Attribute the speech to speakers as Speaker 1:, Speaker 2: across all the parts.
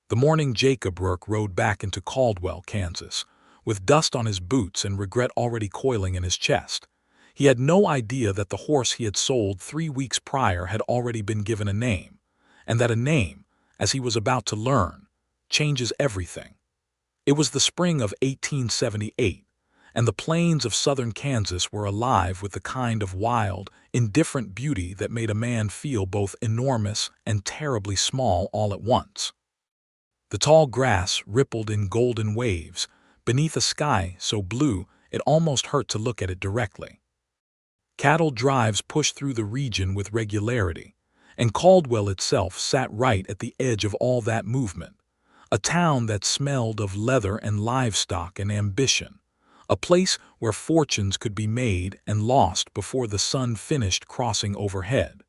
Speaker 1: The morning Jacob Rourke rode back into Caldwell, Kansas, with dust on his boots and regret already coiling in his chest. He had no idea that the horse he had sold 3 weeks prior had already been given a name, and that a name, as he was about to learn, changes everything. It was the spring of 1878, and the plains of southern Kansas were alive with the kind of wild, indifferent beauty that made a man feel both enormous and terribly small all at once. The tall grass rippled in golden waves beneath a sky so blue it almost hurt to look at it directly. Cattle drives pushed through the region with regularity, and Caldwell itself sat right at the edge of all that movement, a town that smelled of leather and livestock and ambition, a place where fortunes could be made and lost before the sun finished crossing overhead.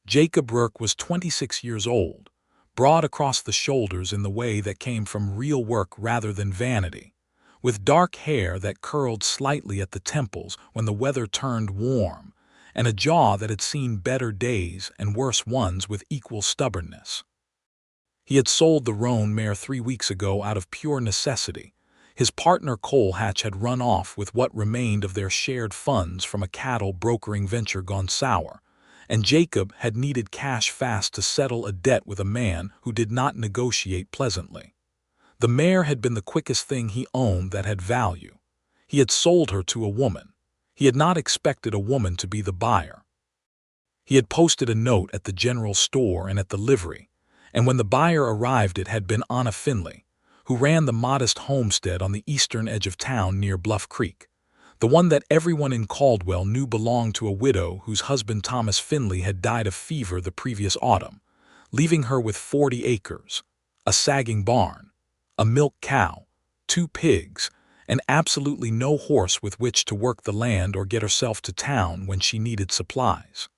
Speaker 1: Jacob Rourke was 26 years old, broad across the shoulders in the way that came from real work rather than vanity, with dark hair that curled slightly at the temples when the weather turned warm, and a jaw that had seen better days and worse ones with equal stubbornness. He had sold the roan mare 3 weeks ago out of pure necessity. His partner Cole Hatch had run off with what remained of their shared funds from a cattle brokering venture gone sour, and Jacob had needed cash fast to settle a debt with a man who did not negotiate pleasantly. The mare had been the quickest thing he owned that had value. He had sold her to a woman. He had not expected a woman to be the buyer. He had posted a note at the general store and at the livery, and when the buyer arrived it had been Finley, who ran the modest homestead on the eastern edge of town near Bluff Creek, the one that everyone in Caldwell knew belonged to a widow whose husband Thomas Finley had died of fever the previous autumn, leaving her with 40 acres, a sagging barn, a milk cow, 2 pigs, and absolutely no horse with which to work the land or get herself to town when she needed supplies.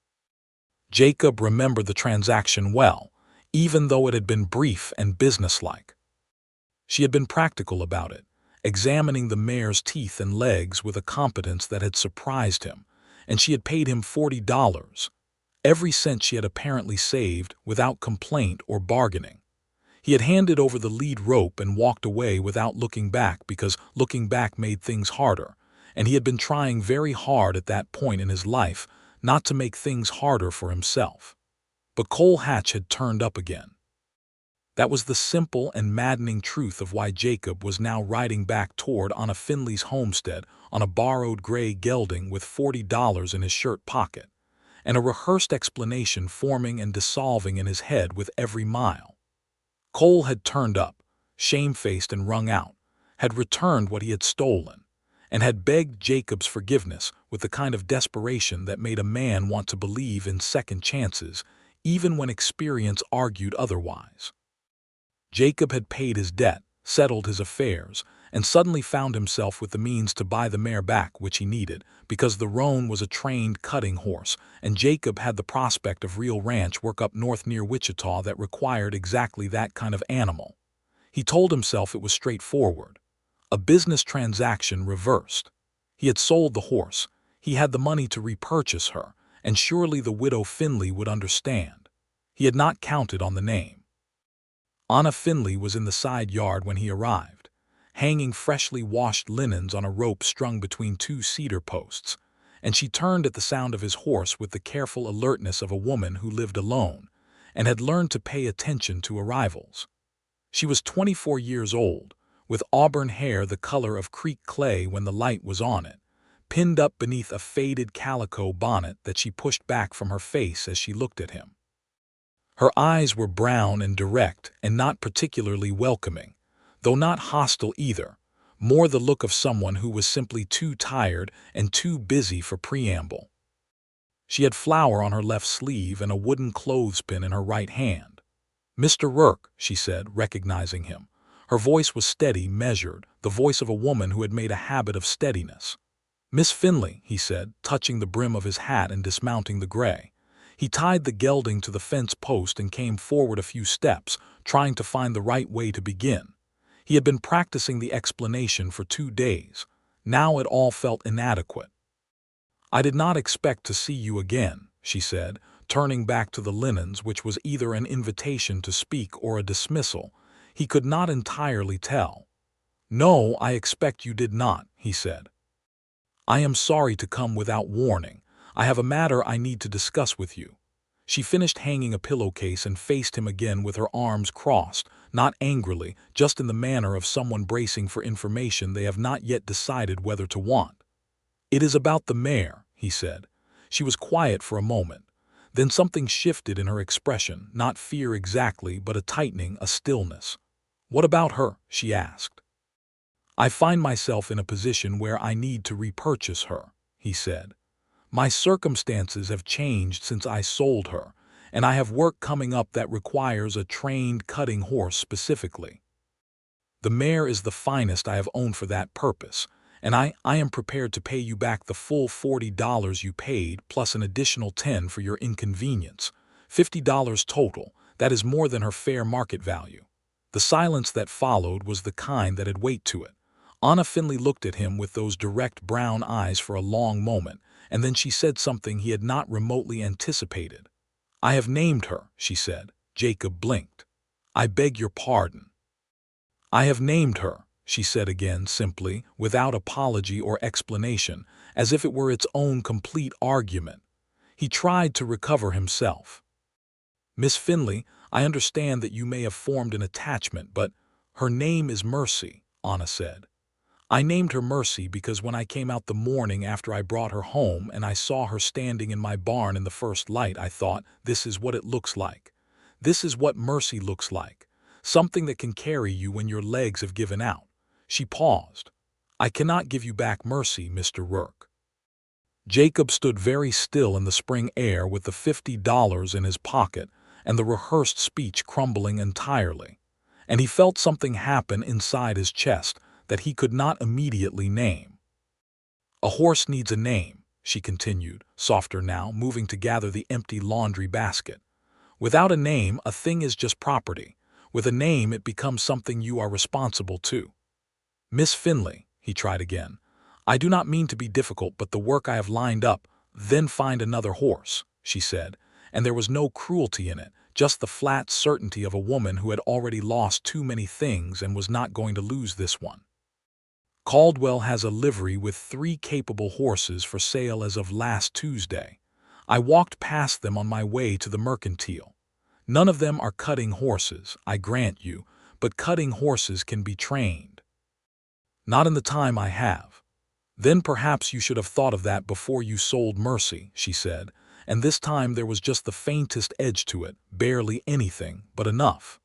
Speaker 1: Jacob remembered the transaction well, even though it had been brief and businesslike. She had been practical about it, examining the mare's teeth and legs with a competence that had surprised him, and she had paid him $40, every cent she had apparently saved without complaint or bargaining. He had handed over the lead rope and walked away without looking back because looking back made things harder, and he had been trying very hard at that point in his life not to make things harder for himself. But Cole Hatch had turned up again. That was the simple and maddening truth of why Jacob was now riding back toward Finley's homestead on a borrowed gray gelding with $40 in his shirt pocket, and a rehearsed explanation forming and dissolving in his head with every mile. Cole had turned up, shamefaced and wrung out, had returned what he had stolen, and had begged Jacob's forgiveness with the kind of desperation that made a man want to believe in second chances, even when experience argued otherwise. Jacob had paid his debt, settled his affairs, and suddenly found himself with the means to buy the mare back which he needed, because the roan was a trained cutting horse, and Jacob had the prospect of real ranch work up north near Wichita that required exactly that kind of animal. He told himself it was straightforward. A business transaction reversed. He had sold the horse, he had the money to repurchase her, and surely the widow Finley would understand. He had not counted on the name. Finley was in the side yard when he arrived, hanging freshly washed linens on a rope strung between 2 cedar posts, and she turned at the sound of his horse with the careful alertness of a woman who lived alone and had learned to pay attention to arrivals. She was 24 years old, with auburn hair the color of creek clay when the light was on it, pinned up beneath a faded calico bonnet that she pushed back from her face as she looked at him. Her eyes were brown and direct and not particularly welcoming, though not hostile either, more the look of someone who was simply too tired and too busy for preamble. She had flour on her left sleeve and a wooden clothespin in her right hand. "Mr. Rourke," she said, recognizing him. Her voice was steady, measured, the voice of a woman who had made a habit of steadiness. "Miss Finley," he said, touching the brim of his hat and dismounting the gray. He tied the gelding to the fence post and came forward a few steps, trying to find the right way to begin. He had been practicing the explanation for 2 days. Now it all felt inadequate. "I did not expect to see you again," she said, turning back to the linens, which was either an invitation to speak or a dismissal. He could not entirely tell. "No, I expect you did not," he said. "I am sorry to come without warning. I have a matter I need to discuss with you." She finished hanging a pillowcase and faced him again with her arms crossed, not angrily, just in the manner of someone bracing for information they have not yet decided whether to want. "It is about the mare," he said. She was quiet for a moment. Then something shifted in her expression, not fear exactly, but a tightening, a stillness. "What about her?" she asked. "I find myself in a position where I need to repurchase her," he said. "My circumstances have changed since I sold her, and I have work coming up that requires a trained cutting horse specifically. The mare is the finest I have owned for that purpose, and I am prepared to pay you back the full $40 you paid plus an additional $10 for your inconvenience. $50 total. That is more than her fair market value." The silence that followed was the kind that had weight to it. Anna Finley looked at him with those direct brown eyes for a long moment, and then she said something he had not remotely anticipated. "I have named her," she said. Jacob blinked. "I beg your pardon." "I have named her," she said again simply, without apology or explanation, as if it were its own complete argument. He tried to recover himself. "Miss Finley, I understand that you may have formed an attachment, but her name is Mercy," Anna said. "I named her Mercy because when I came out the morning after I brought her home and I saw her standing in my barn in the first light, I thought, this is what it looks like. This is what Mercy looks like. Something that can carry you when your legs have given out." She paused. "I cannot give you back Mercy, Mr. Rourke." Jacob stood very still in the spring air with the $50 in his pocket and the rehearsed speech crumbling entirely. And he felt something happen inside his chest that he could not immediately name. "A horse needs a name," she continued, softer now, moving to gather the empty laundry basket. "Without a name, a thing is just property. With a name, it becomes something you are responsible to." "Miss Finley," he tried again, "I do not mean to be difficult, but the work I have lined up, then find another horse," she said, and there was no cruelty in it, just the flat certainty of a woman who had already lost too many things and was not going to lose this one. "Caldwell has a livery with 3 capable horses for sale as of last Tuesday. I walked past them on my way to the mercantile. None of them are cutting horses, I grant you, but cutting horses can be trained." "Not in the time I have." "Then perhaps you should have thought of that before you sold Mercy," she said, and this time there was just the faintest edge to it, barely anything, but enough.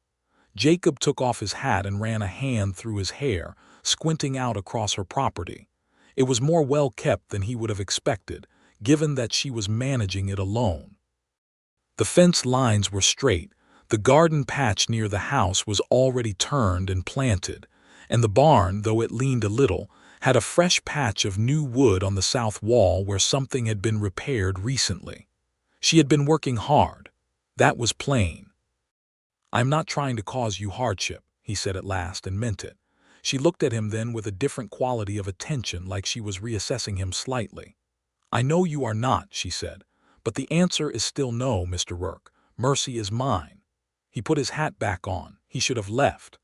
Speaker 1: Jacob took off his hat and ran a hand through his hair, squinting out across her property. It was more well kept than he would have expected, given that she was managing it alone. The fence lines were straight, the garden patch near the house was already turned and planted, and the barn, though it leaned a little, had a fresh patch of new wood on the south wall where something had been repaired recently. She had been working hard. That was plain. "I am not trying to cause you hardship," he said at last, and meant it. She looked at him then with a different quality of attention, like she was reassessing him slightly. "I know you are not," she said, "but the answer is still no, Mr. Rourke. Mercy is mine." He put his hat back on. He should have left.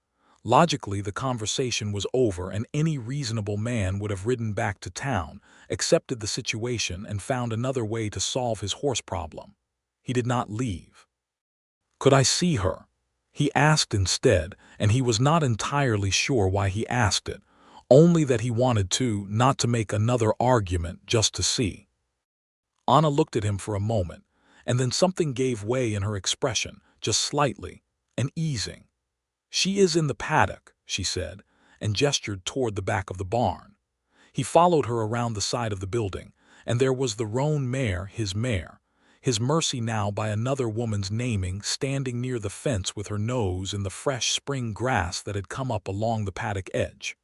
Speaker 1: Logically, the conversation was over, and any reasonable man would have ridden back to town, accepted the situation, and found another way to solve his horse problem. He did not leave. "Could I see her?" he asked instead, and he was not entirely sure why he asked it, only that he wanted to, not to make another argument, just to see. Anna looked at him for a moment, and then something gave way in her expression, just slightly, an easing. "She is in the paddock," she said, and gestured toward the back of the barn. He followed her around the side of the building, and there was the roan mare, his Mercy now by another woman's naming, standing near the fence with her nose in the fresh spring grass that had come up along the paddock edge.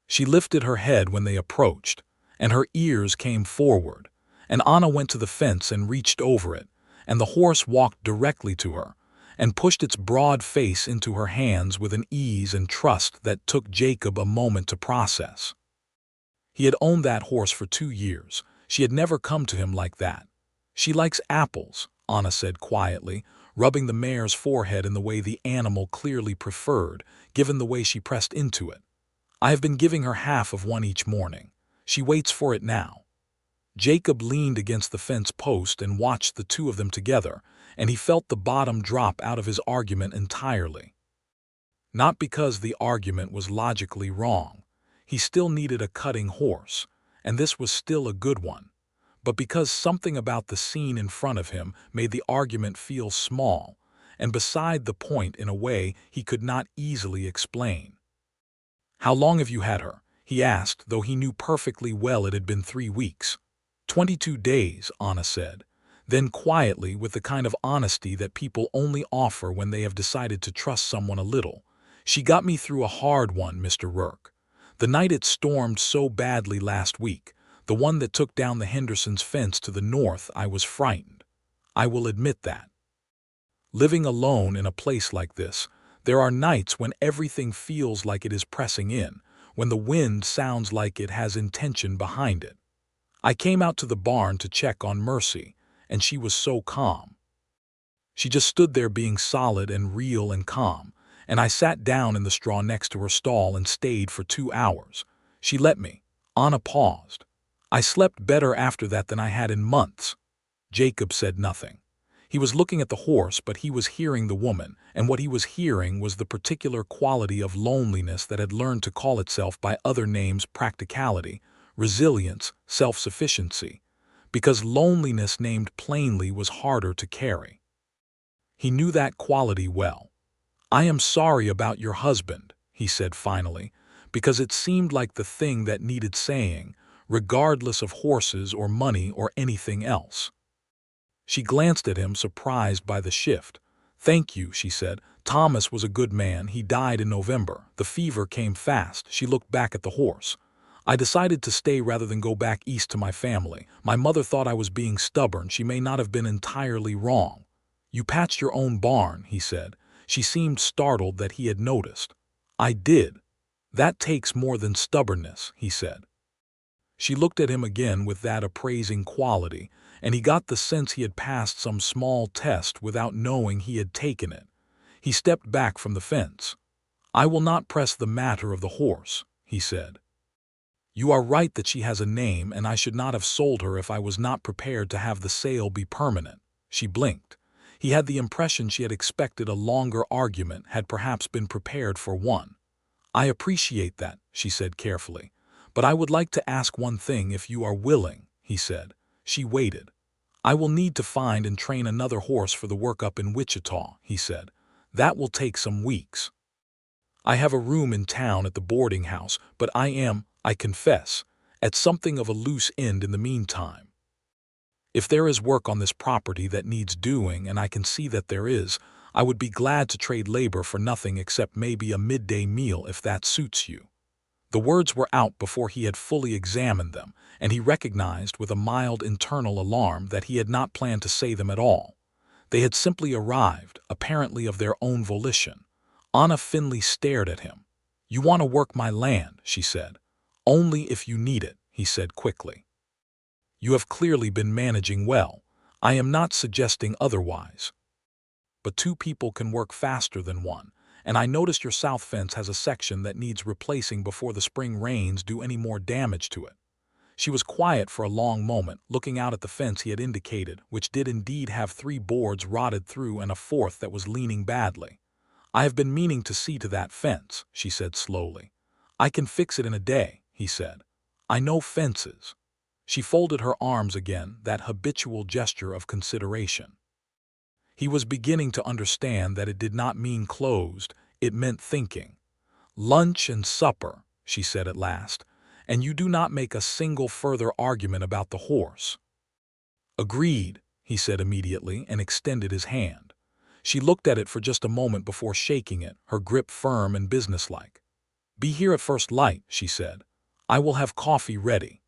Speaker 1: She lifted her head when they approached, and her ears came forward, and Anna went to the fence and reached over it, and the horse walked directly to her, and pushed its broad face into her hands with an ease and trust that took Jacob a moment to process. He had owned that horse for 2 years. She had never come to him like that. "She likes apples," Anna said quietly, rubbing the mare's forehead in the way the animal clearly preferred, given the way she pressed into it. "I have been giving her half of one each morning. She waits for it now." Jacob leaned against the fence post and watched the two of them together, and he felt the bottom drop out of his argument entirely. Not because the argument was logically wrong. He still needed a cutting horse, and this was still a good one. But because something about the scene in front of him made the argument feel small and beside the point in a way he could not easily explain. "How long have you had her?" he asked, though he knew perfectly well it had been 3 weeks. 22 days, Anna said. Then quietly, with the kind of honesty that people only offer when they have decided to trust someone a little, "She got me through a hard one, Mr. Rourke. The night it stormed so badly last week, the one that took down the Hendersons' fence to the north, I was frightened. I will admit that. Living alone in a place like this, there are nights when everything feels like it is pressing in, when the wind sounds like it has intention behind it. I came out to the barn to check on Mercy, and she was so calm. She just stood there being solid and real and calm, and I sat down in the straw next to her stall and stayed for 2 hours. She let me." Anna paused. "I slept better after that than I had in months." Jacob said nothing. He was looking at the horse, but he was hearing the woman, and what he was hearing was the particular quality of loneliness that had learned to call itself by other names: practicality, resilience, self-sufficiency, because loneliness named plainly was harder to carry. He knew that quality well. "I am sorry about your husband," he said finally, because it seemed like the thing that needed saying, regardless of horses or money or anything else. She glanced at him, surprised by the shift. "Thank you," she said. "Thomas was a good man. He died in November. The fever came fast." She looked back at the horse. "I decided to stay rather than go back east to my family. My mother thought I was being stubborn. She may not have been entirely wrong." "You patched your own barn," he said. She seemed startled that he had noticed. "I did. That takes more than stubbornness," he said. She looked at him again with that appraising quality, and he got the sense he had passed some small test without knowing he had taken it. He stepped back from the fence. "I will not press the matter of the horse," he said. "You are right that she has a name, and I should not have sold her if I was not prepared to have the sale be permanent." She blinked. He had the impression she had expected a longer argument, had perhaps been prepared for one. "I appreciate that," she said carefully. "But I would like to ask one thing, if you are willing," he said. She waited. "I will need to find and train another horse for the work up in Wichita," he said. "That will take some weeks. I have a room in town at the boarding house, but I am, I confess, at something of a loose end in the meantime. If there is work on this property that needs doing, and I can see that there is, I would be glad to trade labor for nothing except maybe a midday meal if that suits you." The words were out before he had fully examined them, and he recognized with a mild internal alarm that he had not planned to say them at all. They had simply arrived, apparently of their own volition. Anna Finley stared at him. "You want to work my land," she said. "Only if you need it," he said quickly. "You have clearly been managing well. I am not suggesting otherwise. But 2 people can work faster than one. And I noticed your south fence has a section that needs replacing before the spring rains do any more damage to it." She was quiet for a long moment, looking out at the fence he had indicated, which did indeed have 3 boards rotted through and a 4th that was leaning badly. "I have been meaning to see to that fence," she said slowly. "I can fix it in a day," he said. "I know fences." She folded her arms again, that habitual gesture of consideration. He was beginning to understand that it did not mean closed, it meant thinking. "Lunch and supper," she said at last, "and you do not make a single further argument about the horse." "Agreed," he said immediately, and extended his hand. She looked at it for just a moment before shaking it, her grip firm and businesslike. "Be here at first light," she said. "I will have coffee ready."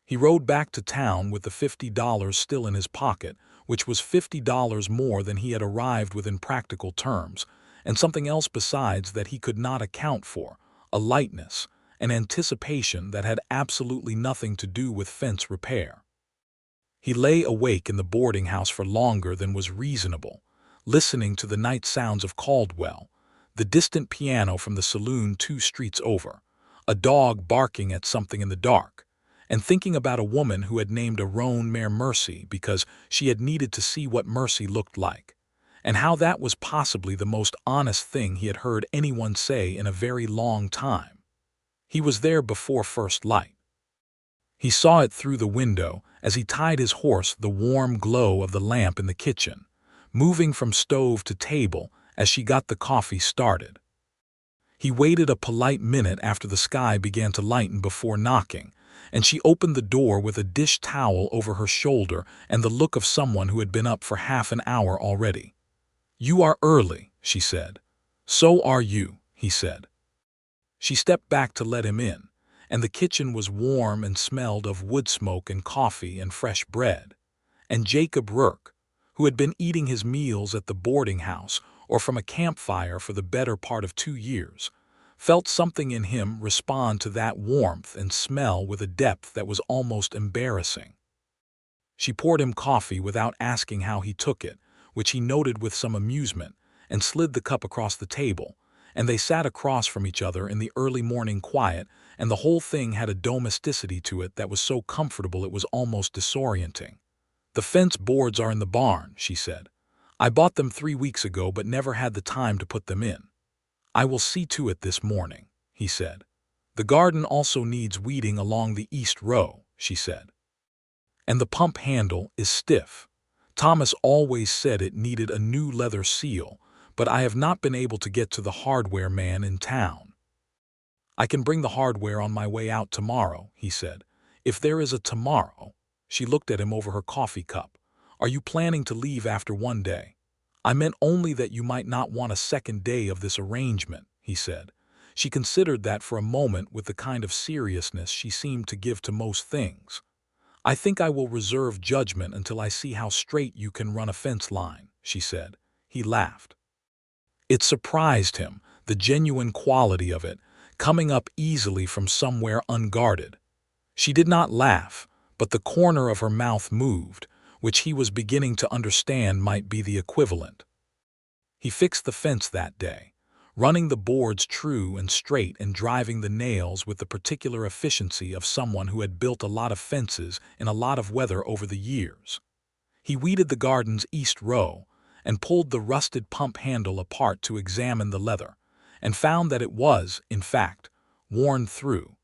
Speaker 1: He rode back to town with the $50 still in his pocket, which was $50 more than he had arrived with in practical terms, and something else besides that he could not account for, a lightness, an anticipation that had absolutely nothing to do with fence repair. He lay awake in the boarding house for longer than was reasonable, listening to the night sounds of Caldwell, the distant piano from the saloon 2 streets over, a dog barking at something in the dark, and thinking about a woman who had named a roan mare Mercy because she had needed to see what Mercy looked like, and how that was possibly the most honest thing he had heard anyone say in a very long time. He was there before first light. He saw it through the window as he tied his horse, the warm glow of the lamp in the kitchen, moving from stove to table as she got the coffee started. He waited a polite minute after the sky began to lighten before knocking, and she opened the door with a dish towel over her shoulder and the look of someone who had been up for half an hour already. "You are early," she said. "So are you," he said. She stepped back to let him in, and the kitchen was warm and smelled of wood smoke and coffee and fresh bread. And Jacob Rourke, who had been eating his meals at the boarding house or from a campfire for the better part of 2 years, felt something in him respond to that warmth and smell with a depth that was almost embarrassing. She poured him coffee without asking how he took it, which he noted with some amusement, and slid the cup across the table, and they sat across from each other in the early morning quiet, and the whole thing had a domesticity to it that was so comfortable it was almost disorienting. "The fence boards are in the barn," she said. "I bought them 3 weeks ago but never had the time to put them in." "I will see to it this morning," he said. "The garden also needs weeding along the east row," she said. "And the pump handle is stiff. Thomas always said it needed a new leather seal, but I have not been able to get to the hardware man in town." "I can bring the hardware on my way out tomorrow," he said. "If there is a tomorrow." She looked at him over her coffee cup. "Are you planning to leave after one day?" "I meant only that you might not want a second day of this arrangement," he said. She considered that for a moment with the kind of seriousness she seemed to give to most things. "I think I will reserve judgment until I see how straight you can run a fence line," she said. He laughed. It surprised him, the genuine quality of it, coming up easily from somewhere unguarded. She did not laugh, but the corner of her mouth moved, which he was beginning to understand might be the equivalent. He fixed the fence that day, running the boards true and straight and driving the nails with the particular efficiency of someone who had built a lot of fences in a lot of weather over the years. He weeded the garden's east row and pulled the rusted pump handle apart to examine the leather, and found that it was, in fact, worn through,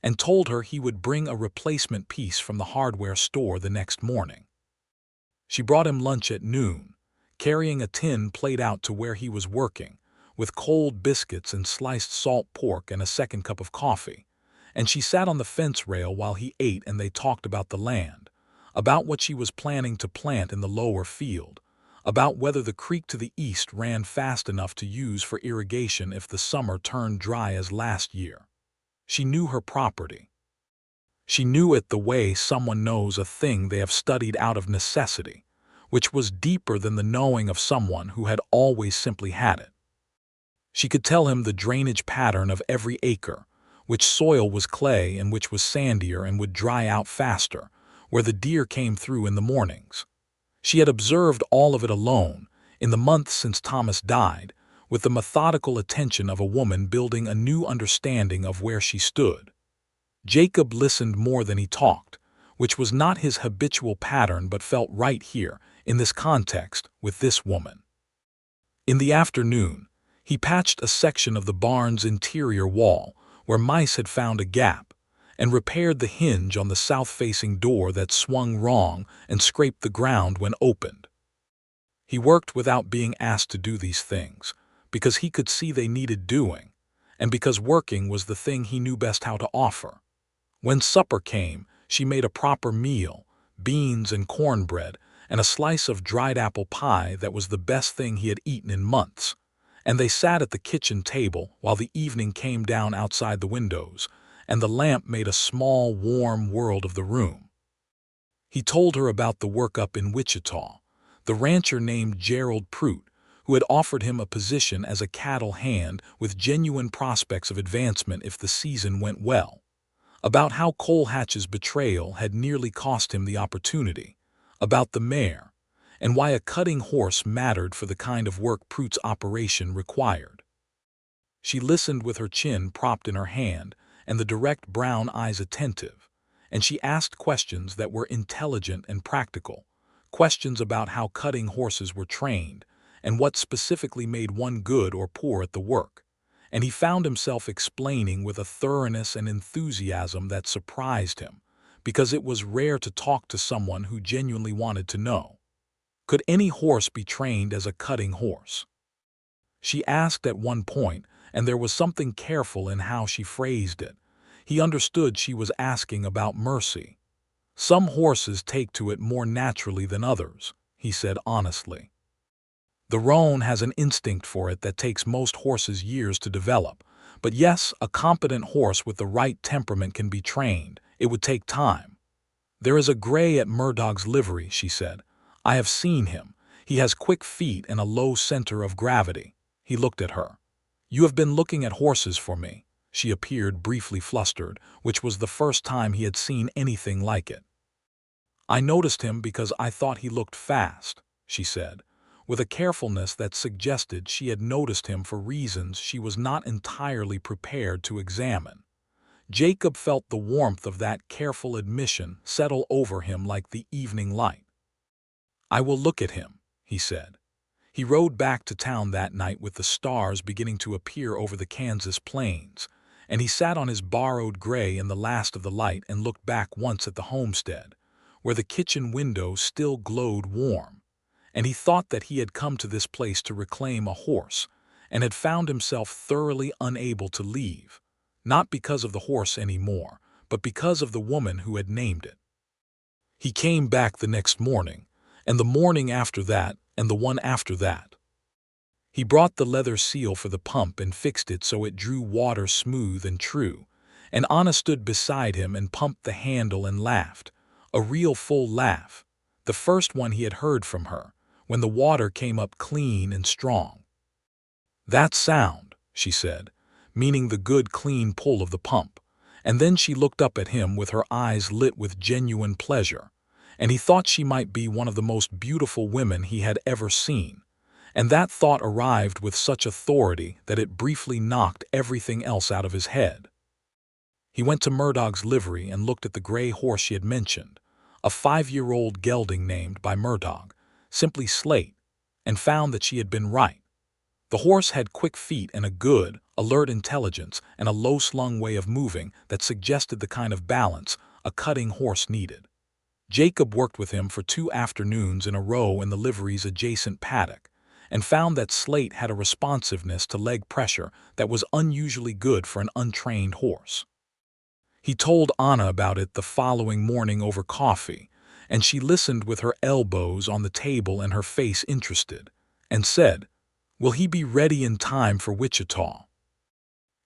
Speaker 1: and told her he would bring a replacement piece from the hardware store the next morning. She brought him lunch at noon, carrying a tin plate out to where he was working, with cold biscuits and sliced salt pork and a second cup of coffee, and she sat on the fence rail while he ate and they talked about the land, about what she was planning to plant in the lower field, about whether the creek to the east ran fast enough to use for irrigation if the summer turned dry as last year. She knew her property. She knew it the way someone knows a thing they have studied out of necessity, which was deeper than the knowing of someone who had always simply had it. She could tell him the drainage pattern of every acre, which soil was clay and which was sandier and would dry out faster, where the deer came through in the mornings. She had observed all of it alone, in the months since Thomas died, with the methodical attention of a woman building a new understanding of where she stood. Jacob listened more than he talked, which was not his habitual pattern but felt right here, in this context, with this woman. In the afternoon, he patched a section of the barn's interior wall, where mice had found a gap, and repaired the hinge on the south-facing door that swung wrong and scraped the ground when opened. He worked without being asked to do these things, because he could see they needed doing, and because working was the thing he knew best how to offer. When supper came, she made a proper meal, beans and cornbread, and a slice of dried apple pie that was the best thing he had eaten in months, and they sat at the kitchen table while the evening came down outside the windows, and the lamp made a small, warm world of the room. He told her about the work up in Wichita, the rancher named Gerald Prout, who had offered him a position as a cattle hand with genuine prospects of advancement if the season went well, about how Cole Hatch's betrayal had nearly cost him the opportunity, about the mare, and why a cutting horse mattered for the kind of work Prute's operation required. She listened with her chin propped in her hand and the direct brown eyes attentive, and she asked questions that were intelligent and practical, questions about how cutting horses were trained and what specifically made one good or poor at the work, and he found himself explaining with a thoroughness and enthusiasm that surprised him, because it was rare to talk to someone who genuinely wanted to know. Could any horse be trained as a cutting horse? She asked at one point, and there was something careful in how she phrased it. He understood she was asking about mercy. Some horses take to it more naturally than others, he said honestly. The roan has an instinct for it that takes most horses years to develop. But yes, a competent horse with the right temperament can be trained. It would take time. There is a gray at Murdoch's livery, she said. I have seen him. He has quick feet and a low center of gravity. He looked at her. You have been looking at horses for me. She appeared briefly flustered, which was the first time he had seen anything like it. I noticed him because I thought he looked fast, she said, with a carefulness that suggested she had noticed him for reasons she was not entirely prepared to examine. Jacob felt the warmth of that careful admission settle over him like the evening light. I will look at him, he said. He rode back to town that night with the stars beginning to appear over the Kansas plains, and he sat on his borrowed gray in the last of the light and looked back once at the homestead, where the kitchen window still glowed warm. And he thought that he had come to this place to reclaim a horse, and had found himself thoroughly unable to leave, not because of the horse anymore, but because of the woman who had named it. He came back the next morning, and the morning after that, and the one after that. He brought the leather seal for the pump and fixed it so it drew water smooth and true, and Anna stood beside him and pumped the handle and laughed, a real full laugh, the first one he had heard from her, when the water came up clean and strong. That sound, she said, meaning the good clean pull of the pump, and then she looked up at him with her eyes lit with genuine pleasure, and he thought she might be one of the most beautiful women he had ever seen, and that thought arrived with such authority that it briefly knocked everything else out of his head. He went to Murdoch's livery and looked at the gray horse she had mentioned, a 5-year-old gelding named by Murdoch simply Slate, and found that she had been right. The horse had quick feet and a good, alert intelligence and a low-slung way of moving that suggested the kind of balance a cutting horse needed. Jacob worked with him for 2 afternoons in a row in the livery's adjacent paddock, and found that Slate had a responsiveness to leg pressure that was unusually good for an untrained horse. He told Anna about it the following morning over coffee, and she listened with her elbows on the table and her face interested, and said, "Will he be ready in time for Wichita?"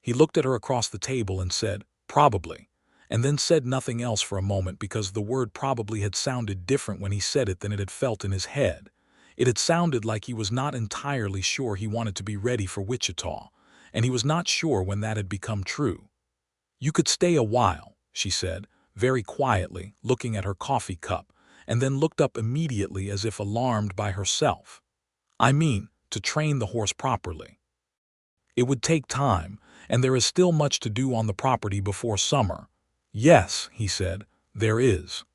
Speaker 1: He looked at her across the table and said, "Probably," and then said nothing else for a moment because the word probably had sounded different when he said it than it had felt in his head. It had sounded like he was not entirely sure he wanted to be ready for Wichita, and he was not sure when that had become true. "You could stay a while," she said, very quietly, looking at her coffee cup, and then looked up immediately as if alarmed by herself. "I mean, to train the horse properly. It would take time, and there is still much to do on the property before summer." "Yes," he said, "there is."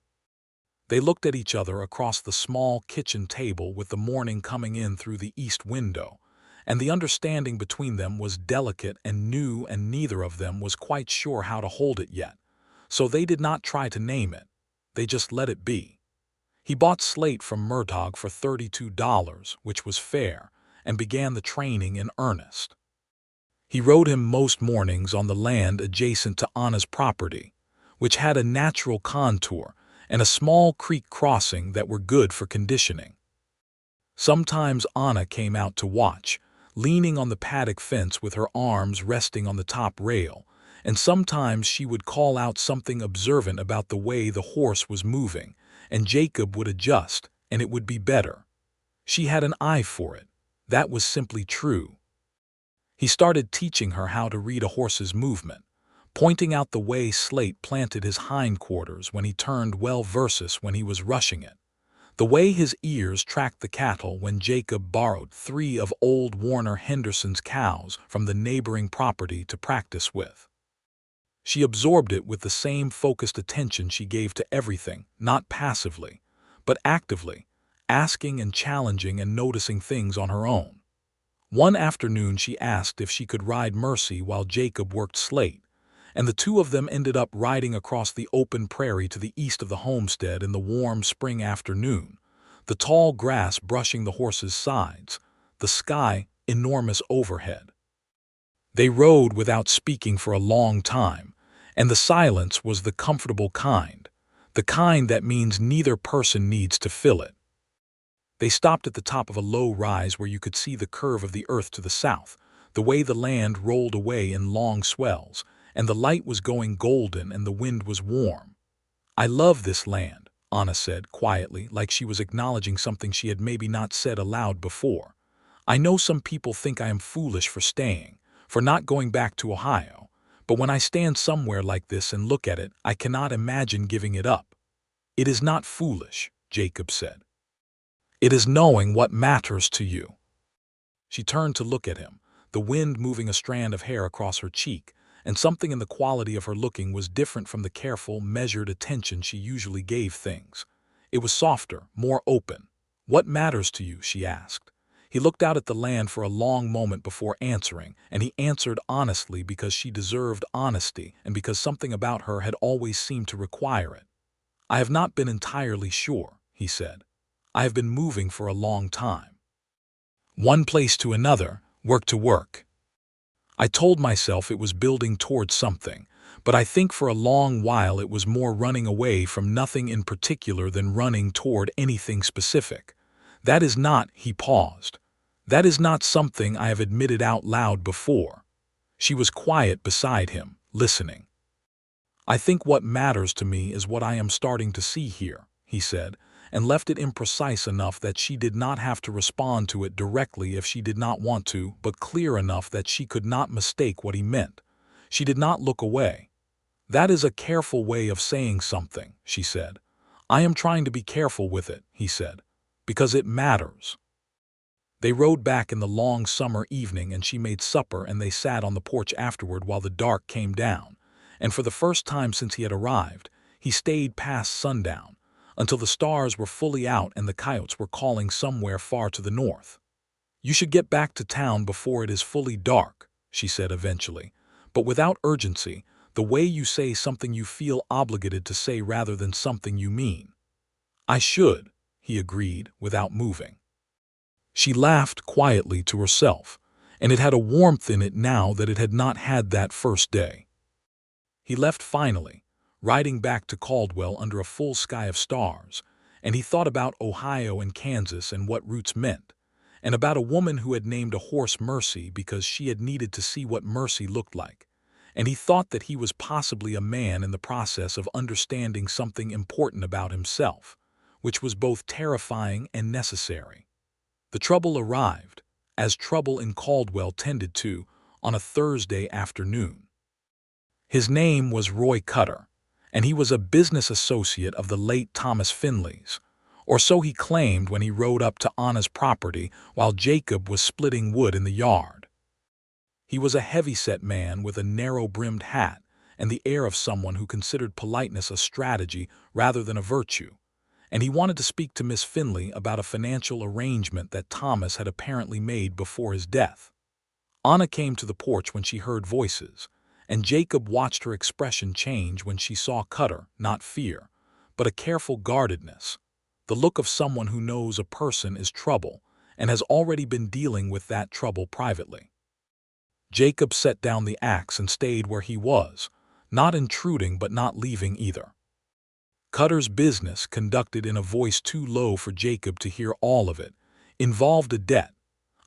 Speaker 1: They looked at each other across the small kitchen table with the morning coming in through the east window, and the understanding between them was delicate and new, and neither of them was quite sure how to hold it yet, so they did not try to name it. They just let it be. He bought Slate from Murdoch for $32, which was fair, and began the training in earnest. He rode him most mornings on the land adjacent to Anna's property, which had a natural contour and a small creek crossing that were good for conditioning. Sometimes Anna came out to watch, leaning on the paddock fence with her arms resting on the top rail, and sometimes she would call out something observant about the way the horse was moving, and Jacob would adjust, and it would be better. She had an eye for it. That was simply true. He started teaching her how to read a horse's movement, pointing out the way Slate planted his hindquarters when he turned well versus when he was rushing it, The way his ears tracked the cattle when Jacob borrowed 3 of old Warner Henderson's cows from the neighboring property to practice with. She absorbed it with the same focused attention she gave to everything, not passively, but actively, asking and challenging and noticing things on her own. One afternoon she asked if she could ride Mercy while Jacob worked Slate, and the two of them ended up riding across the open prairie to the east of the homestead in the warm spring afternoon, the tall grass brushing the horses' sides, the sky enormous overhead. They rode without speaking for a long time, and the silence was the comfortable kind, the kind that means neither person needs to fill it. They stopped at the top of a low rise where you could see the curve of the earth to the south, the way the land rolled away in long swells, and the light was going golden and the wind was warm. "I love this land," Anna said quietly, like she was acknowledging something she had maybe not said aloud before. "I know some people think I am foolish for staying, for not going back to Ohio, but when I stand somewhere like this and look at it, I cannot imagine giving it up." "It is not foolish," Jacob said. "It is knowing what matters to you." She turned to look at him, the wind moving a strand of hair across her cheek, and something in the quality of her looking was different from the careful, measured attention she usually gave things. It was softer, more open. "What matters to you?" she asked. He looked out at the land for a long moment before answering, and he answered honestly because she deserved honesty and because something about her had always seemed to require it. "I have not been entirely sure," he said. "I have been moving for a long time. One place to another, work to work. I told myself it was building towards something, but I think for a long while it was more running away from nothing in particular than running toward anything specific. That is not," he paused. "That is not something I have admitted out loud before." She was quiet beside him, listening. "I think what matters to me is what I am starting to see here," he said, and left it imprecise enough that she did not have to respond to it directly if she did not want to, but clear enough that she could not mistake what he meant. She did not look away. "That is a careful way of saying something," she said. "I am trying to be careful with it," he said, "because it matters." They rode back in the long summer evening and she made supper and they sat on the porch afterward while the dark came down, and for the first time since he had arrived, he stayed past sundown, until the stars were fully out and the coyotes were calling somewhere far to the north. "You should get back to town before it is fully dark," she said eventually, but without urgency, the way you say something you feel obligated to say rather than something you mean. "I should," he agreed, without moving. She laughed quietly to herself, and it had a warmth in it now that it had not had that first day. He left finally, riding back to Caldwell under a full sky of stars, and he thought about Ohio and Kansas and what roots meant, and about a woman who had named a horse Mercy because she had needed to see what mercy looked like, and he thought that he was possibly a man in the process of understanding something important about himself, which was both terrifying and necessary. The trouble arrived, as trouble in Caldwell tended to, on a Thursday afternoon. His name was Roy Cutter, and he was a business associate of the late Thomas Finley's, or so he claimed when he rode up to Anna's property while Jacob was splitting wood in the yard. He was a heavy-set man with a narrow-brimmed hat and the air of someone who considered politeness a strategy rather than a virtue, and he wanted to speak to Miss Finley about a financial arrangement that Thomas had apparently made before his death. Anna came to the porch when she heard voices, and Jacob watched her expression change when she saw Cutter, not fear, but a careful guardedness, the look of someone who knows a person is trouble and has already been dealing with that trouble privately. Jacob set down the axe and stayed where he was, not intruding but not leaving either. Cutter's business, conducted in a voice too low for Jacob to hear all of it, involved a debt,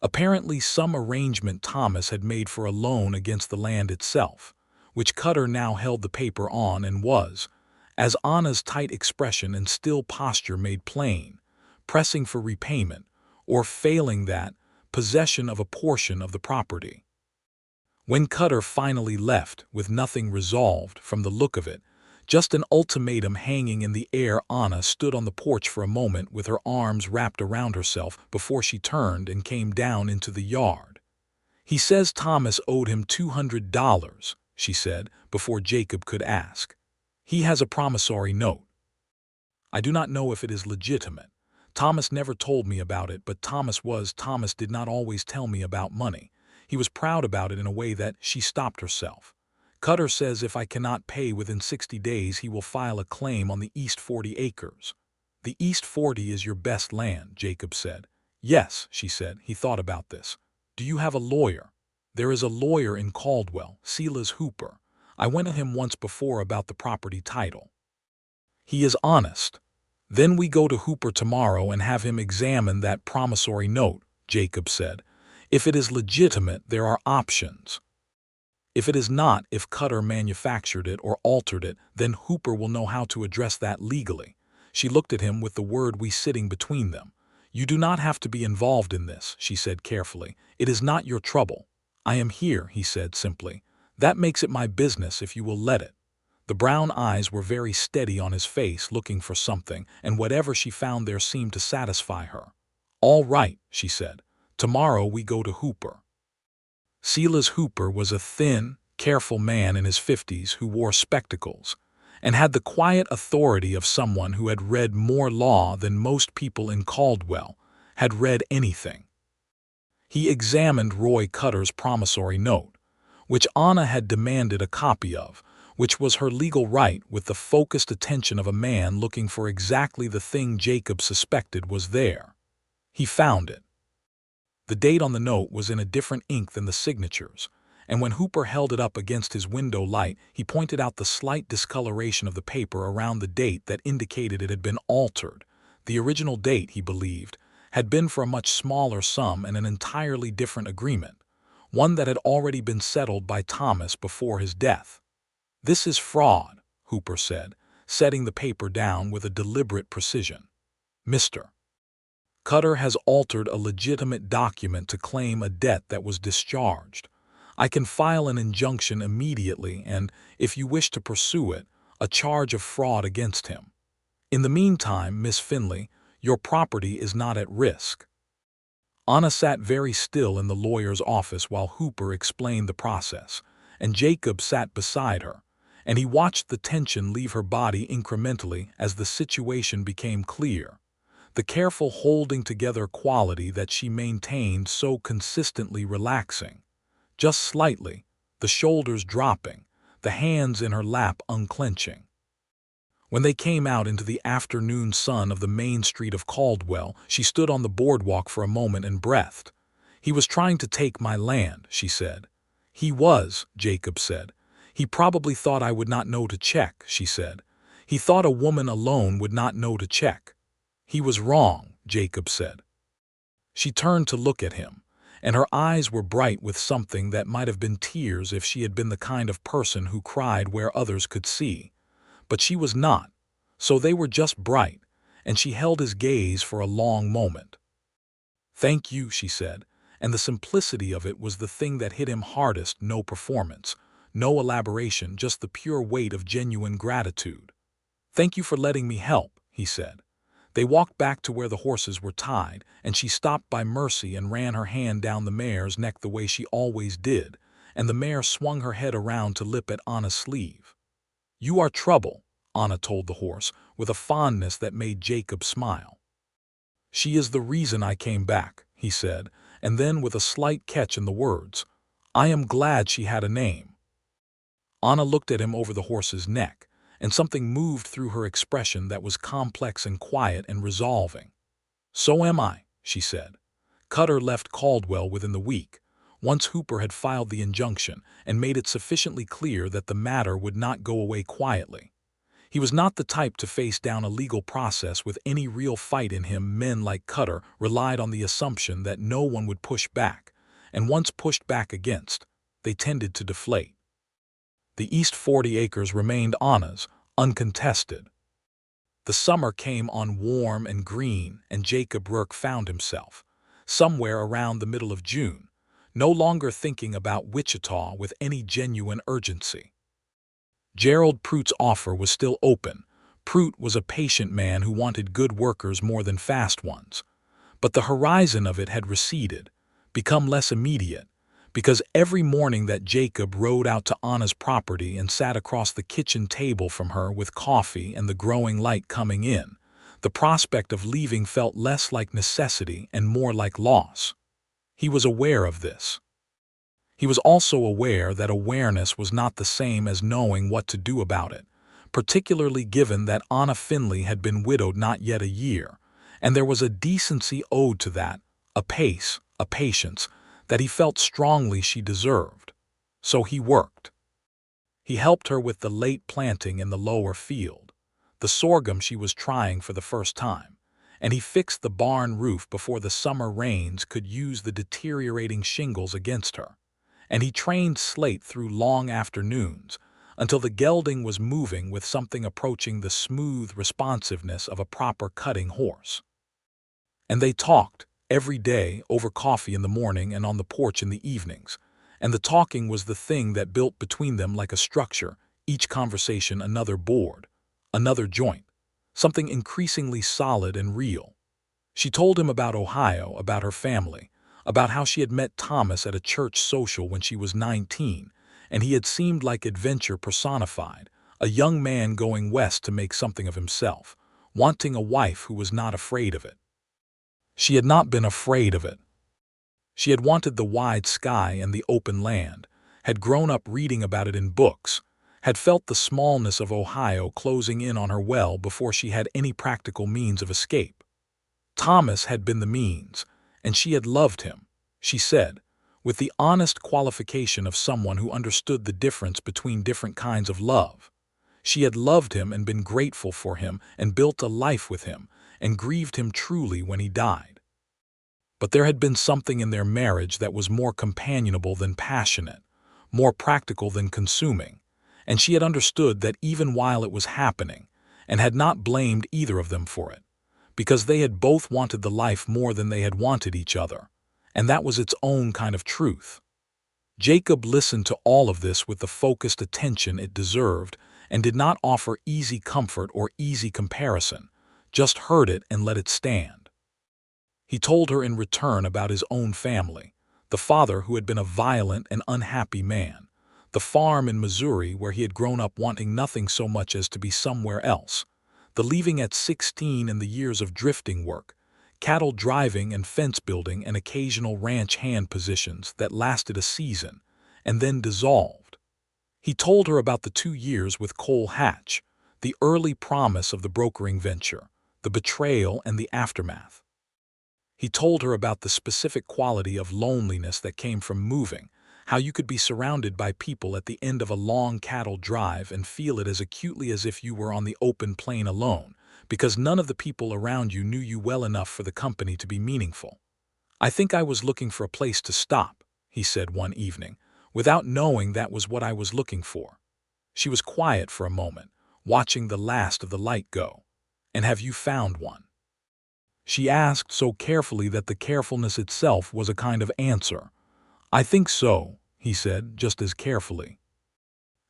Speaker 1: apparently some arrangement Thomas had made for a loan against the land itself, which Cutter now held the paper on and was, as Anna's tight expression and still posture made plain, pressing for repayment, or failing that, possession of a portion of the property. When Cutter finally left, with nothing resolved from the look of it, Just an ultimatum hanging in the air. Anna stood on the porch for a moment with her arms wrapped around herself before she turned and came down into the yard. "He says Thomas owed him $200, she said, before Jacob could ask. "He has a promissory note. I do not know if it is legitimate. Thomas never told me about it, but Thomas did not always tell me about money. He was proud about it in a way that." She stopped herself. "Cutter says if I cannot pay within 60 days he will file a claim on the East 40 acres. The East 40 is your best land," Jacob said. "Yes," she said. He thought about this. "Do you have a lawyer?" "There is a lawyer in Caldwell, Silas Hooper. I went to him once before about the property title. He is honest." "Then we go to Hooper tomorrow and have him examine that promissory note," Jacob said. "If it is legitimate, there are options. If it is not, if Cutter manufactured it or altered it, then Hooper will know how to address that legally." She looked at him with the word "we" sitting between them. "You do not have to be involved in this," she said carefully. "It is not your trouble." "I am here," he said simply. "That makes it my business if you will let it." The brown eyes were very steady on his face, looking for something, and whatever she found there seemed to satisfy her. "All right," she said. "Tomorrow we go to Hooper." Silas Hooper was a thin, careful man in his 50s who wore spectacles and had the quiet authority of someone who had read more law than most people in Caldwell had read anything. He examined Roy Cutter's promissory note, which Anna had demanded a copy of, which was her legal right, with the focused attention of a man looking for exactly the thing Jacob suspected was there. He found it. The date on the note was in a different ink than the signatures, and when Hooper held it up against his window light, he pointed out the slight discoloration of the paper around the date that indicated it had been altered. The original date, he believed, had been for a much smaller sum and an entirely different agreement, one that had already been settled by Thomas before his death. "This is fraud," Hooper said, setting the paper down with a deliberate precision. "Mr. Cutter has altered a legitimate document to claim a debt that was discharged. I can file an injunction immediately and, if you wish to pursue it, a charge of fraud against him. In the meantime, Miss Finley, your property is not at risk." Anna sat very still in the lawyer's office while Hooper explained the process, and Jacob sat beside her, and he watched the tension leave her body incrementally as the situation became clear. The careful holding together quality that she maintained so consistently relaxing. Just slightly, the shoulders dropping, the hands in her lap unclenching. When they came out into the afternoon sun of the main street of Caldwell, she stood on the boardwalk for a moment and breathed. "He was trying to take my land," she said. "He was," Jacob said. "He probably thought I would not know to check," she said. "He thought a woman alone would not know to check." "He was wrong," Jacob said. She turned to look at him, and her eyes were bright with something that might have been tears if she had been the kind of person who cried where others could see. But she was not, so they were just bright, and she held his gaze for a long moment. "Thank you," she said, and the simplicity of it was the thing that hit him hardest. No performance, no elaboration, just the pure weight of genuine gratitude. "Thank you for letting me help," he said. They walked back to where the horses were tied, and she stopped by Mercy and ran her hand down the mare's neck the way she always did, and the mare swung her head around to lip at Anna's sleeve. "You are trouble," Anna told the horse, with a fondness that made Jacob smile. "She is the reason I came back," he said, and then with a slight catch in the words, "I am glad she had a name." Anna looked at him over the horse's neck, and something moved through her expression that was complex and quiet and resolving. "So am I," she said. Cutter left Caldwell within the week, once Hooper had filed the injunction and made it sufficiently clear that the matter would not go away quietly. He was not the type to face down a legal process with any real fight in him. Men like Cutter relied on the assumption that no one would push back, and once pushed back against, they tended to deflate. The East 40 acres remained Anna's, uncontested. The summer came on warm and green, and Jacob Rourke found himself, somewhere around the middle of June, no longer thinking about Wichita with any genuine urgency. Gerald Prute's offer was still open. Prute was a patient man who wanted good workers more than fast ones. But the horizon of it had receded, become less immediate, because every morning that Jacob rode out to Anna's property and sat across the kitchen table from her with coffee and the growing light coming in, the prospect of leaving felt less like necessity and more like loss. He was aware of this. He was also aware that awareness was not the same as knowing what to do about it, particularly given that Anna Finley had been widowed not yet a year, and there was a decency owed to that, a pace, a patience, that he felt strongly she deserved. So he worked. He helped her with the late planting in the lower field, the sorghum she was trying for the first time, and he fixed the barn roof before the summer rains could use the deteriorating shingles against her, and he trained Slate through long afternoons until the gelding was moving with something approaching the smooth responsiveness of a proper cutting horse. And they talked, every day, over coffee in the morning and on the porch in the evenings, and the talking was the thing that built between them like a structure, each conversation another board, another joint, something increasingly solid and real. She told him about Ohio, about her family, about how she had met Thomas at a church social when she was 19, and he had seemed like adventure personified, a young man going west to make something of himself, wanting a wife who was not afraid of it. She had not been afraid of it. She had wanted the wide sky and the open land, had grown up reading about it in books, had felt the smallness of Ohio closing in on her well before she had any practical means of escape. Thomas had been the means, and she had loved him, she said, with the honest qualification of someone who understood the difference between different kinds of love. She had loved him and been grateful for him and built a life with him and grieved him truly when he died. But there had been something in their marriage that was more companionable than passionate, more practical than consuming, and she had understood that even while it was happening, and had not blamed either of them for it, because they had both wanted the life more than they had wanted each other, and that was its own kind of truth. Jacob listened to all of this with the focused attention it deserved and did not offer easy comfort or easy comparison, just heard it and let it stand. He told her in return about his own family, the father who had been a violent and unhappy man, the farm in Missouri where he had grown up wanting nothing so much as to be somewhere else, the leaving at 16 and the years of drifting work, cattle driving and fence building and occasional ranch hand positions that lasted a season and then dissolved. He told her about the 2 years with Cole Hatch, the early promise of the brokering venture, the betrayal and the aftermath. He told her about the specific quality of loneliness that came from moving, how you could be surrounded by people at the end of a long cattle drive and feel it as acutely as if you were on the open plain alone, because none of the people around you knew you well enough for the company to be meaningful. "I think I was looking for a place to stop," he said one evening, without knowing that was what I was looking for. She was quiet for a moment, watching the last of the light go. "And have you found one?" She asked so carefully that the carefulness itself was a kind of answer. "I think so," he said, just as carefully.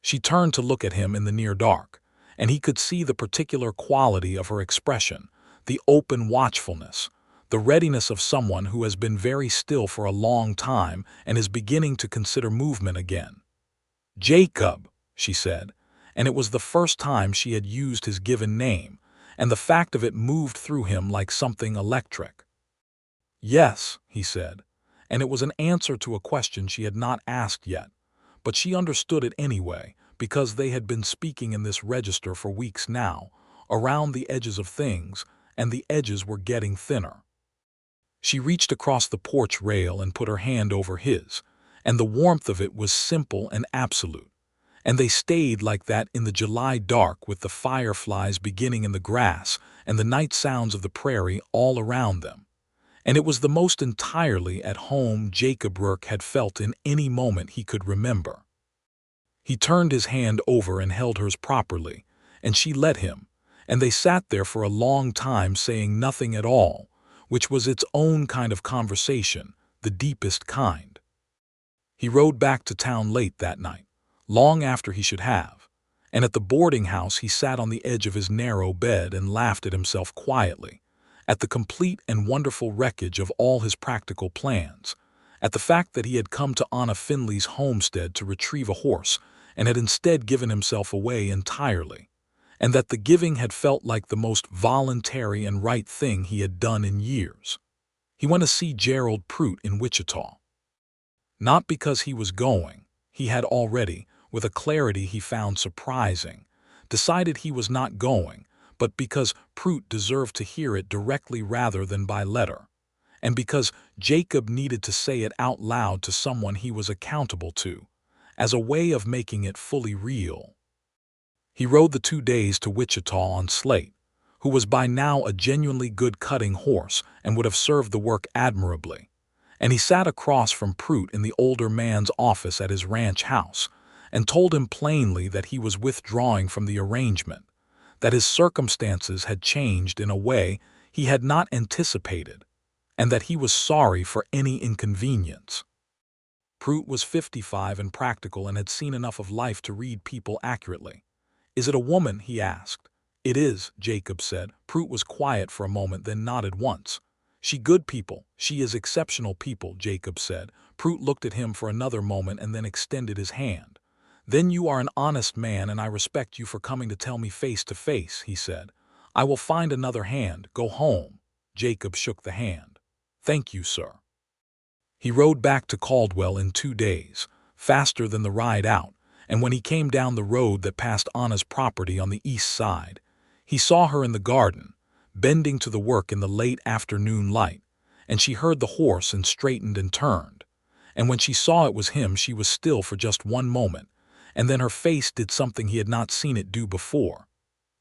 Speaker 1: She turned to look at him in the near dark, and he could see the particular quality of her expression, the open watchfulness, the readiness of someone who has been very still for a long time and is beginning to consider movement again. "Jacob," she said, and it was the first time she had used his given name, and the fact of it moved through him like something electric. "Yes," he said, and it was an answer to a question she had not asked yet, but she understood it anyway, because they had been speaking in this register for weeks now, around the edges of things, and the edges were getting thinner. She reached across the porch rail and put her hand over his, and the warmth of it was simple and absolute. And they stayed like that in the July dark with the fireflies beginning in the grass and the night sounds of the prairie all around them. And it was the most entirely at home Jacob Rourke had felt in any moment he could remember. He turned his hand over and held hers properly, and she let him, and they sat there for a long time saying nothing at all, which was its own kind of conversation, the deepest kind. He rode back to town late that night, long after he should have, And at the boarding house he sat on the edge of his narrow bed and laughed at himself quietly, at the complete and wonderful wreckage of all his practical plans, at the fact that he had come to Anna Finley's homestead to retrieve a horse and had instead given himself away entirely, and that the giving had felt like the most voluntary and right thing he had done in years. He went to see Gerald Prout in Wichita. Not because he was going. He had already, with a clarity he found surprising, decided he was not going, but because Prout deserved to hear it directly rather than by letter, and because Jacob needed to say it out loud to someone he was accountable to, as a way of making it fully real. He rode the 2 days to Wichita on Slate, who was by now a genuinely good cutting horse and would have served the work admirably, and he sat across from Prout in the older man's office at his ranch house and told him plainly that he was withdrawing from the arrangement, that his circumstances had changed in a way he had not anticipated, and that he was sorry for any inconvenience. Prout was 55 and practical and had seen enough of life to read people accurately. "Is it a woman?" he asked. "It is," Jacob said. Prout was quiet for a moment, then nodded once. "She good people. She is exceptional people," Jacob said. Prout looked at him for another moment and then extended his hand. "Then you are an honest man and I respect you for coming to tell me face to face," he said. "I will find another hand. Go home." Jacob shook the hand. "Thank you, sir." He rode back to Caldwell in 2 days, faster than the ride out, and when he came down the road that passed Anna's property on the east side, he saw her in the garden, bending to the work in the late afternoon light, and she heard the horse and straightened and turned. And when she saw it was him, she was still for just one moment, and then her face did something he had not seen it do before.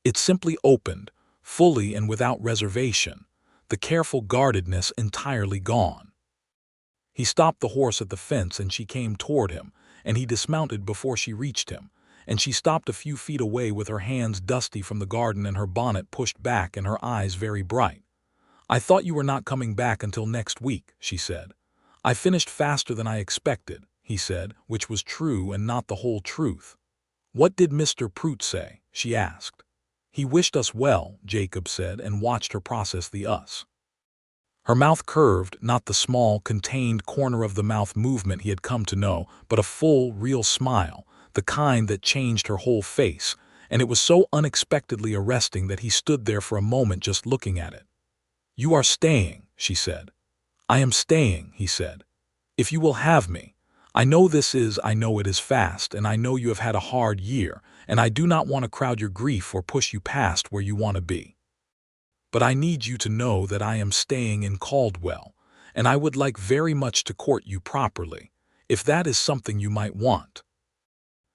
Speaker 1: It simply opened, fully and without reservation, the careful guardedness entirely gone. He stopped the horse at the fence and she came toward him, and he dismounted before she reached him, and she stopped a few feet away with her hands dusty from the garden and her bonnet pushed back and her eyes very bright. "I thought you were not coming back until next week," she said. "I finished faster than I expected," he said, which was true and not the whole truth. "What did Mr. Prout say?" she asked. "He wished us well," Jacob said, and watched her process the us. Her mouth curved, not the small, contained corner of the mouth movement he had come to know, but a full, real smile, the kind that changed her whole face, and it was so unexpectedly arresting that he stood there for a moment just looking at it. "You are staying," she said. "I am staying," he said. "If you will have me. I know it is fast, and I know you have had a hard year, and I do not want to crowd your grief or push you past where you want to be. But I need you to know that I am staying in Caldwell, and I would like very much to court you properly, if that is something you might want."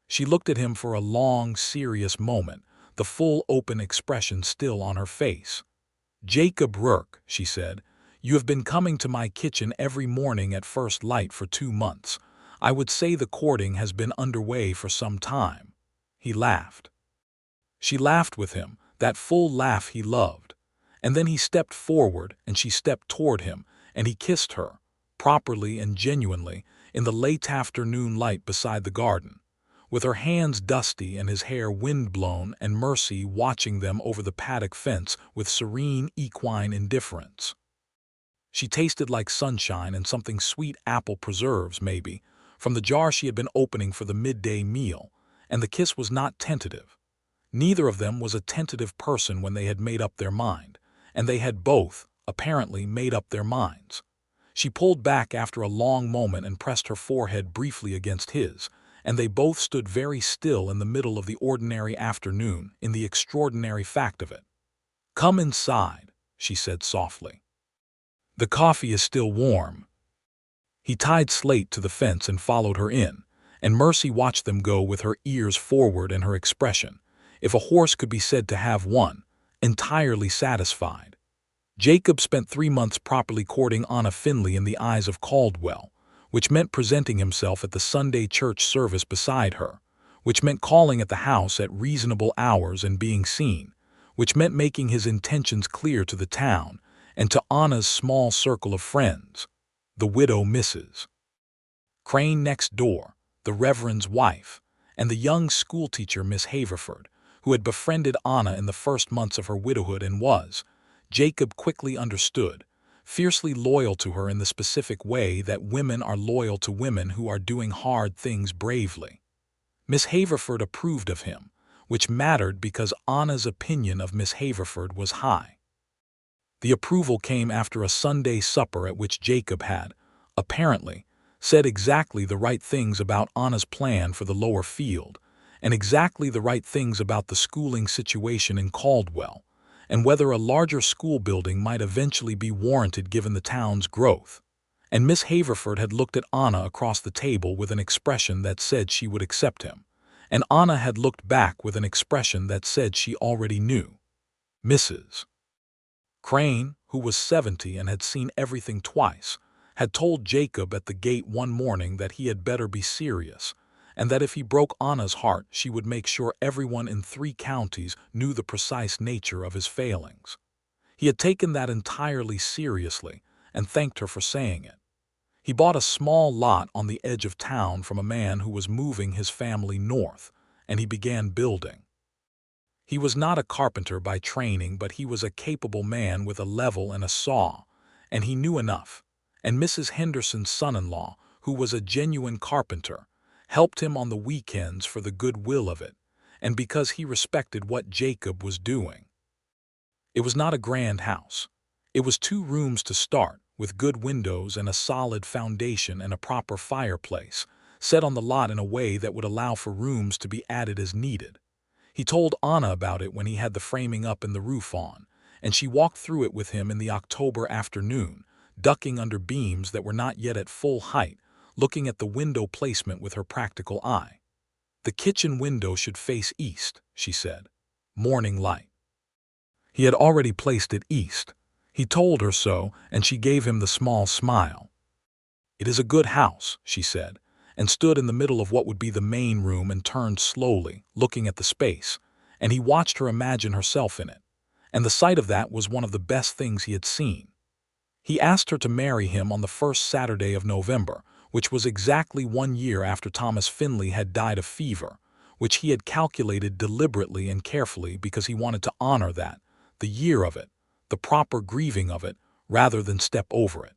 Speaker 1: She looked at him for a long, serious moment, the full open expression still on her face. "Jacob Rourke," she said, "you have been coming to my kitchen every morning at first light for 2 months. I would say the courting has been underway for some time." He laughed. She laughed with him, that full laugh he loved. And then he stepped forward and she stepped toward him, and he kissed her, properly and genuinely, in the late afternoon light beside the garden, with her hands dusty and his hair wind-blown, and Mercy watching them over the paddock fence with serene equine indifference. She tasted like sunshine and something sweet, apple preserves maybe, from the jar she had been opening for the midday meal, and the kiss was not tentative. Neither of them was a tentative person when they had made up their mind, and they had both, apparently, made up their minds. She pulled back after a long moment and pressed her forehead briefly against his, and they both stood very still in the middle of the ordinary afternoon, in the extraordinary fact of it. "Come inside," she said softly. "The coffee is still warm." He tied Slate to the fence and followed her in, and Mercy watched them go with her ears forward and her expression, if a horse could be said to have one, entirely satisfied. Jacob spent 3 months properly courting Anna Finley in the eyes of Caldwell, which meant presenting himself at the Sunday church service beside her, which meant calling at the house at reasonable hours and being seen, which meant making his intentions clear to the town and to Anna's small circle of friends, the widow Mrs. Crane next door, the Reverend's wife, and the young schoolteacher Miss Haverford, who had befriended Anna in the first months of her widowhood and was, Jacob quickly understood, fiercely loyal to her in the specific way that women are loyal to women who are doing hard things bravely. Miss Haverford approved of him, which mattered because Anna's opinion of Miss Haverford was high. The approval came after a Sunday supper at which Jacob had, apparently, said exactly the right things about Anna's plan for the lower field, and exactly the right things about the schooling situation in Caldwell, and whether a larger school building might eventually be warranted given the town's growth. And Miss Haverford had looked at Anna across the table with an expression that said she would accept him, and Anna had looked back with an expression that said she already knew. Mrs. Crane, who was 70 and had seen everything twice, had told Jacob at the gate one morning that he had better be serious, and that if he broke Anna's heart she would make sure everyone in 3 counties knew the precise nature of his failings. He had taken that entirely seriously and thanked her for saying it. He bought a small lot on the edge of town from a man who was moving his family north, and he began building. He was not a carpenter by training, but he was a capable man with a level and a saw, and he knew enough. And Mrs. Henderson's son-in-law, who was a genuine carpenter, helped him on the weekends for the goodwill of it, and because he respected what Jacob was doing. It was not a grand house. It was 2 rooms to start, with good windows and a solid foundation and a proper fireplace, set on the lot in a way that would allow for rooms to be added as needed. He told Anna about it when he had the framing up and the roof on, and she walked through it with him in the October afternoon, ducking under beams that were not yet at full height, looking at the window placement with her practical eye. The kitchen window should face east, she said. Morning light. He had already placed it east. He told her so, and she gave him the small smile. It is a good house, she said, and stood in the middle of what would be the main room and turned slowly, looking at the space, and he watched her imagine herself in it, and the sight of that was one of the best things he had seen. He asked her to marry him on the first Saturday of November, which was exactly 1 year after Thomas Finley had died of fever, which he had calculated deliberately and carefully because he wanted to honor that, the year of it, the proper grieving of it, rather than step over it.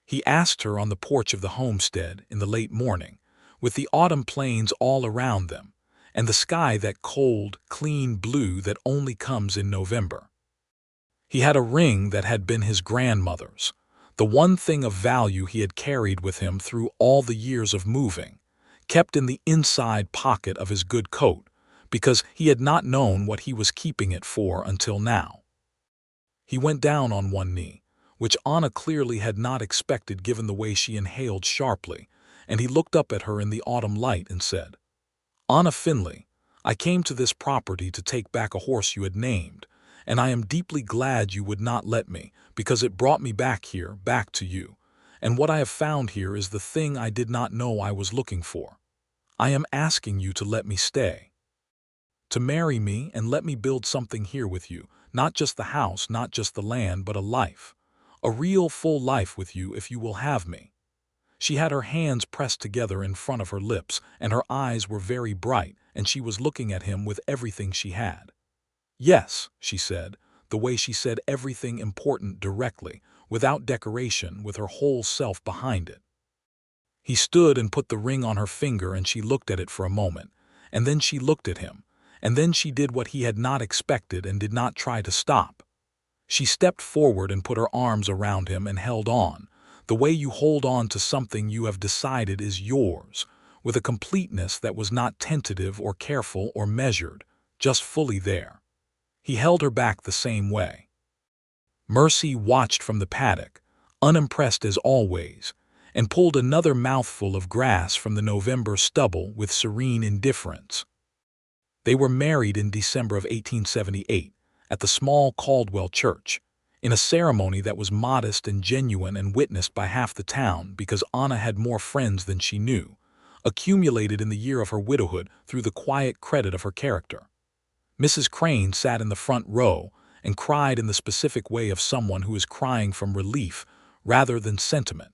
Speaker 1: He asked her on the porch of the homestead in the late morning, with the autumn plains all around them, and the sky that cold, clean blue that only comes in November. He had a ring that had been his grandmother's, the one thing of value he had carried with him through all the years of moving, kept in the inside pocket of his good coat, because he had not known what he was keeping it for until now. He went down on one knee, which Anna clearly had not expected given the way she inhaled sharply, and he looked up at her in the autumn light and said, "Anna Finley, I came to this property to take back a horse you had named, and I am deeply glad you would not let me, because it brought me back here, back to you, and what I have found here is the thing I did not know I was looking for. I am asking you to let me stay. To marry me and let me build something here with you, not just the house, not just the land, but a life. A real full life with you if you will have me." She had her hands pressed together in front of her lips, and her eyes were very bright, and she was looking at him with everything she had. "Yes," she said, the way she said everything important directly, without decoration, with her whole self behind it. He stood and put the ring on her finger, and she looked at it for a moment, and then she looked at him, and then she did what he had not expected and did not try to stop. She stepped forward and put her arms around him and held on, the way you hold on to something you have decided is yours, with a completeness that was not tentative or careful or measured, just fully there. He held her back the same way. Mercy watched from the paddock, unimpressed as always, and pulled another mouthful of grass from the November stubble with serene indifference. They were married in December of 1878 at the small Caldwell church, in a ceremony that was modest and genuine and witnessed by half the town because Anna had more friends than she knew, accumulated in the year of her widowhood through the quiet credit of her character. Mrs. Crane sat in the front row and cried in the specific way of someone who is crying from relief rather than sentiment.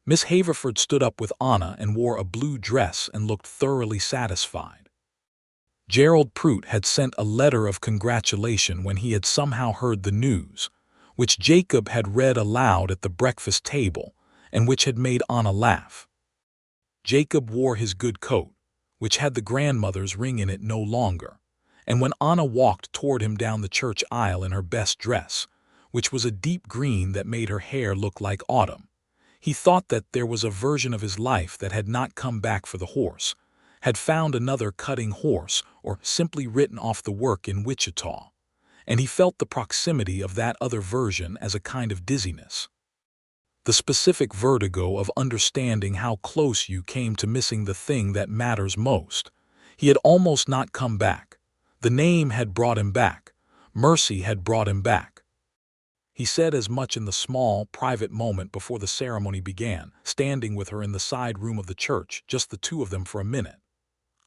Speaker 1: Miss Haverford stood up with Anna and wore a blue dress and looked thoroughly satisfied. Gerald Prout had sent a letter of congratulation when he had somehow heard the news, which Jacob had read aloud at the breakfast table and which had made Anna laugh. Jacob wore his good coat, which had the grandmother's ring in it no longer, and when Anna walked toward him down the church aisle in her best dress, which was a deep green that made her hair look like autumn, he thought that there was a version of his life that had not come back for the horse, had found another cutting horse, or simply written off the work in Wichita, and he felt the proximity of that other version as a kind of dizziness. The specific vertigo of understanding how close you came to missing the thing that matters most. He had almost not come back. The name had brought him back. Mercy had brought him back. He said as much in the small, private moment before the ceremony began, standing with her in the side room of the church, just the two of them for a minute.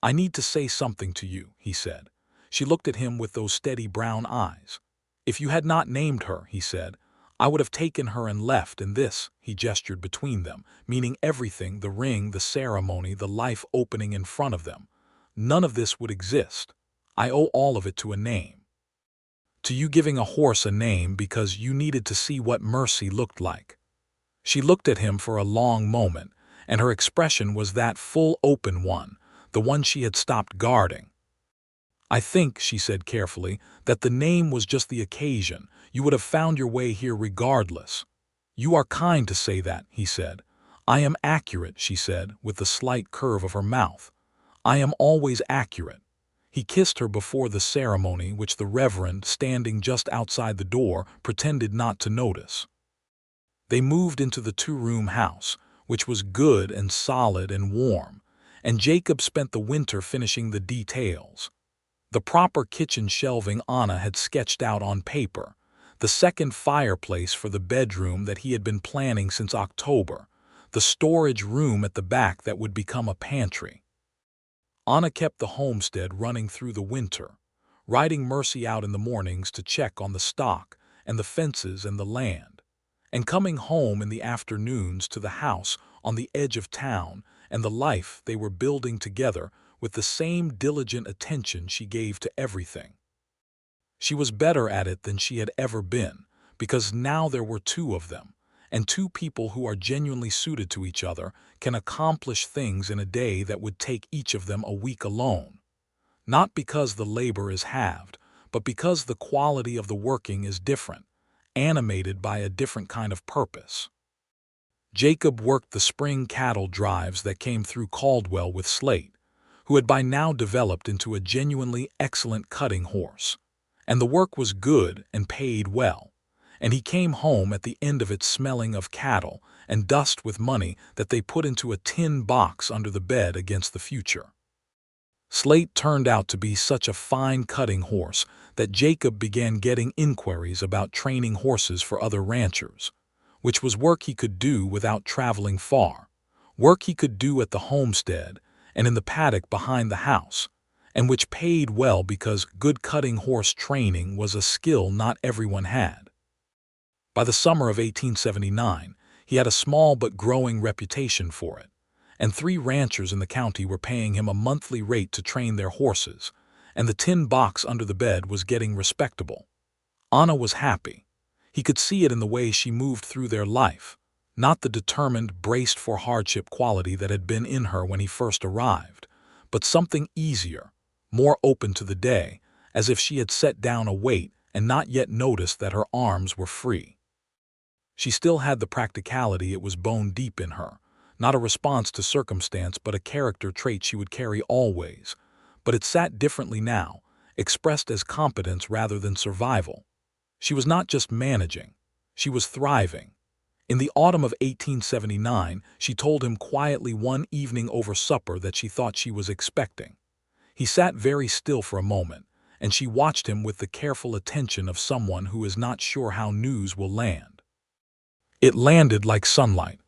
Speaker 1: "I need to say something to you," he said. She looked at him with those steady brown eyes. "If you had not named her," he said, "I would have taken her and left, and this," he gestured between them, meaning everything, the ring, the ceremony, the life opening in front of them. "None of this would exist. I owe all of it to a name. To you giving a horse a name because you needed to see what mercy looked like." She looked at him for a long moment, and her expression was that full open one, the one she had stopped guarding. "I think," she said carefully, "that the name was just the occasion. You would have found your way here regardless." "You are kind to say that," he said. "I am accurate," she said, with the slight curve of her mouth. "I am always accurate." He kissed her before the ceremony, which the Reverend, standing just outside the door, pretended not to notice. They moved into the two-room house, which was good and solid and warm, and Jacob spent the winter finishing the details. The proper kitchen shelving Anna had sketched out on paper, the second fireplace for the bedroom that he had been planning since October, the storage room at the back that would become a pantry. Anna kept the homestead running through the winter, riding Mercy out in the mornings to check on the stock and the fences and the land, and coming home in the afternoons to the house on the edge of town and the life they were building together with the same diligent attention she gave to everything. She was better at it than she had ever been, because now there were two of them, and two people who are genuinely suited to each other can accomplish things in a day that would take each of them a week alone. Not because the labor is halved, but because the quality of the working is different, animated by a different kind of purpose. Jacob worked the spring cattle drives that came through Caldwell with Slate, who had by now developed into a genuinely excellent cutting horse, and the work was good and paid well, and he came home at the end of it smelling of cattle and dust with money that they put into a tin box under the bed against the future. Slate turned out to be such a fine cutting horse that Jacob began getting inquiries about training horses for other ranchers, which was work he could do without traveling far, work he could do at the homestead and in the paddock behind the house, and which paid well because good cutting horse training was a skill not everyone had. By the summer of 1879, he had a small but growing reputation for it, and 3 ranchers in the county were paying him a monthly rate to train their horses, and the tin box under the bed was getting respectable. Anna was happy. He could see it in the way she moved through their life, not the determined, braced-for-hardship quality that had been in her when he first arrived, but something easier, more open to the day, as if she had set down a weight and not yet noticed that her arms were free. She still had the practicality, it was bone deep in her, not a response to circumstance but a character trait she would carry always, but it sat differently now, expressed as competence rather than survival. She was not just managing, she was thriving. In the autumn of 1879, she told him quietly one evening over supper that she thought she was expecting. He sat very still for a moment, and she watched him with the careful attention of someone who is not sure how news will land. It landed like sunlight.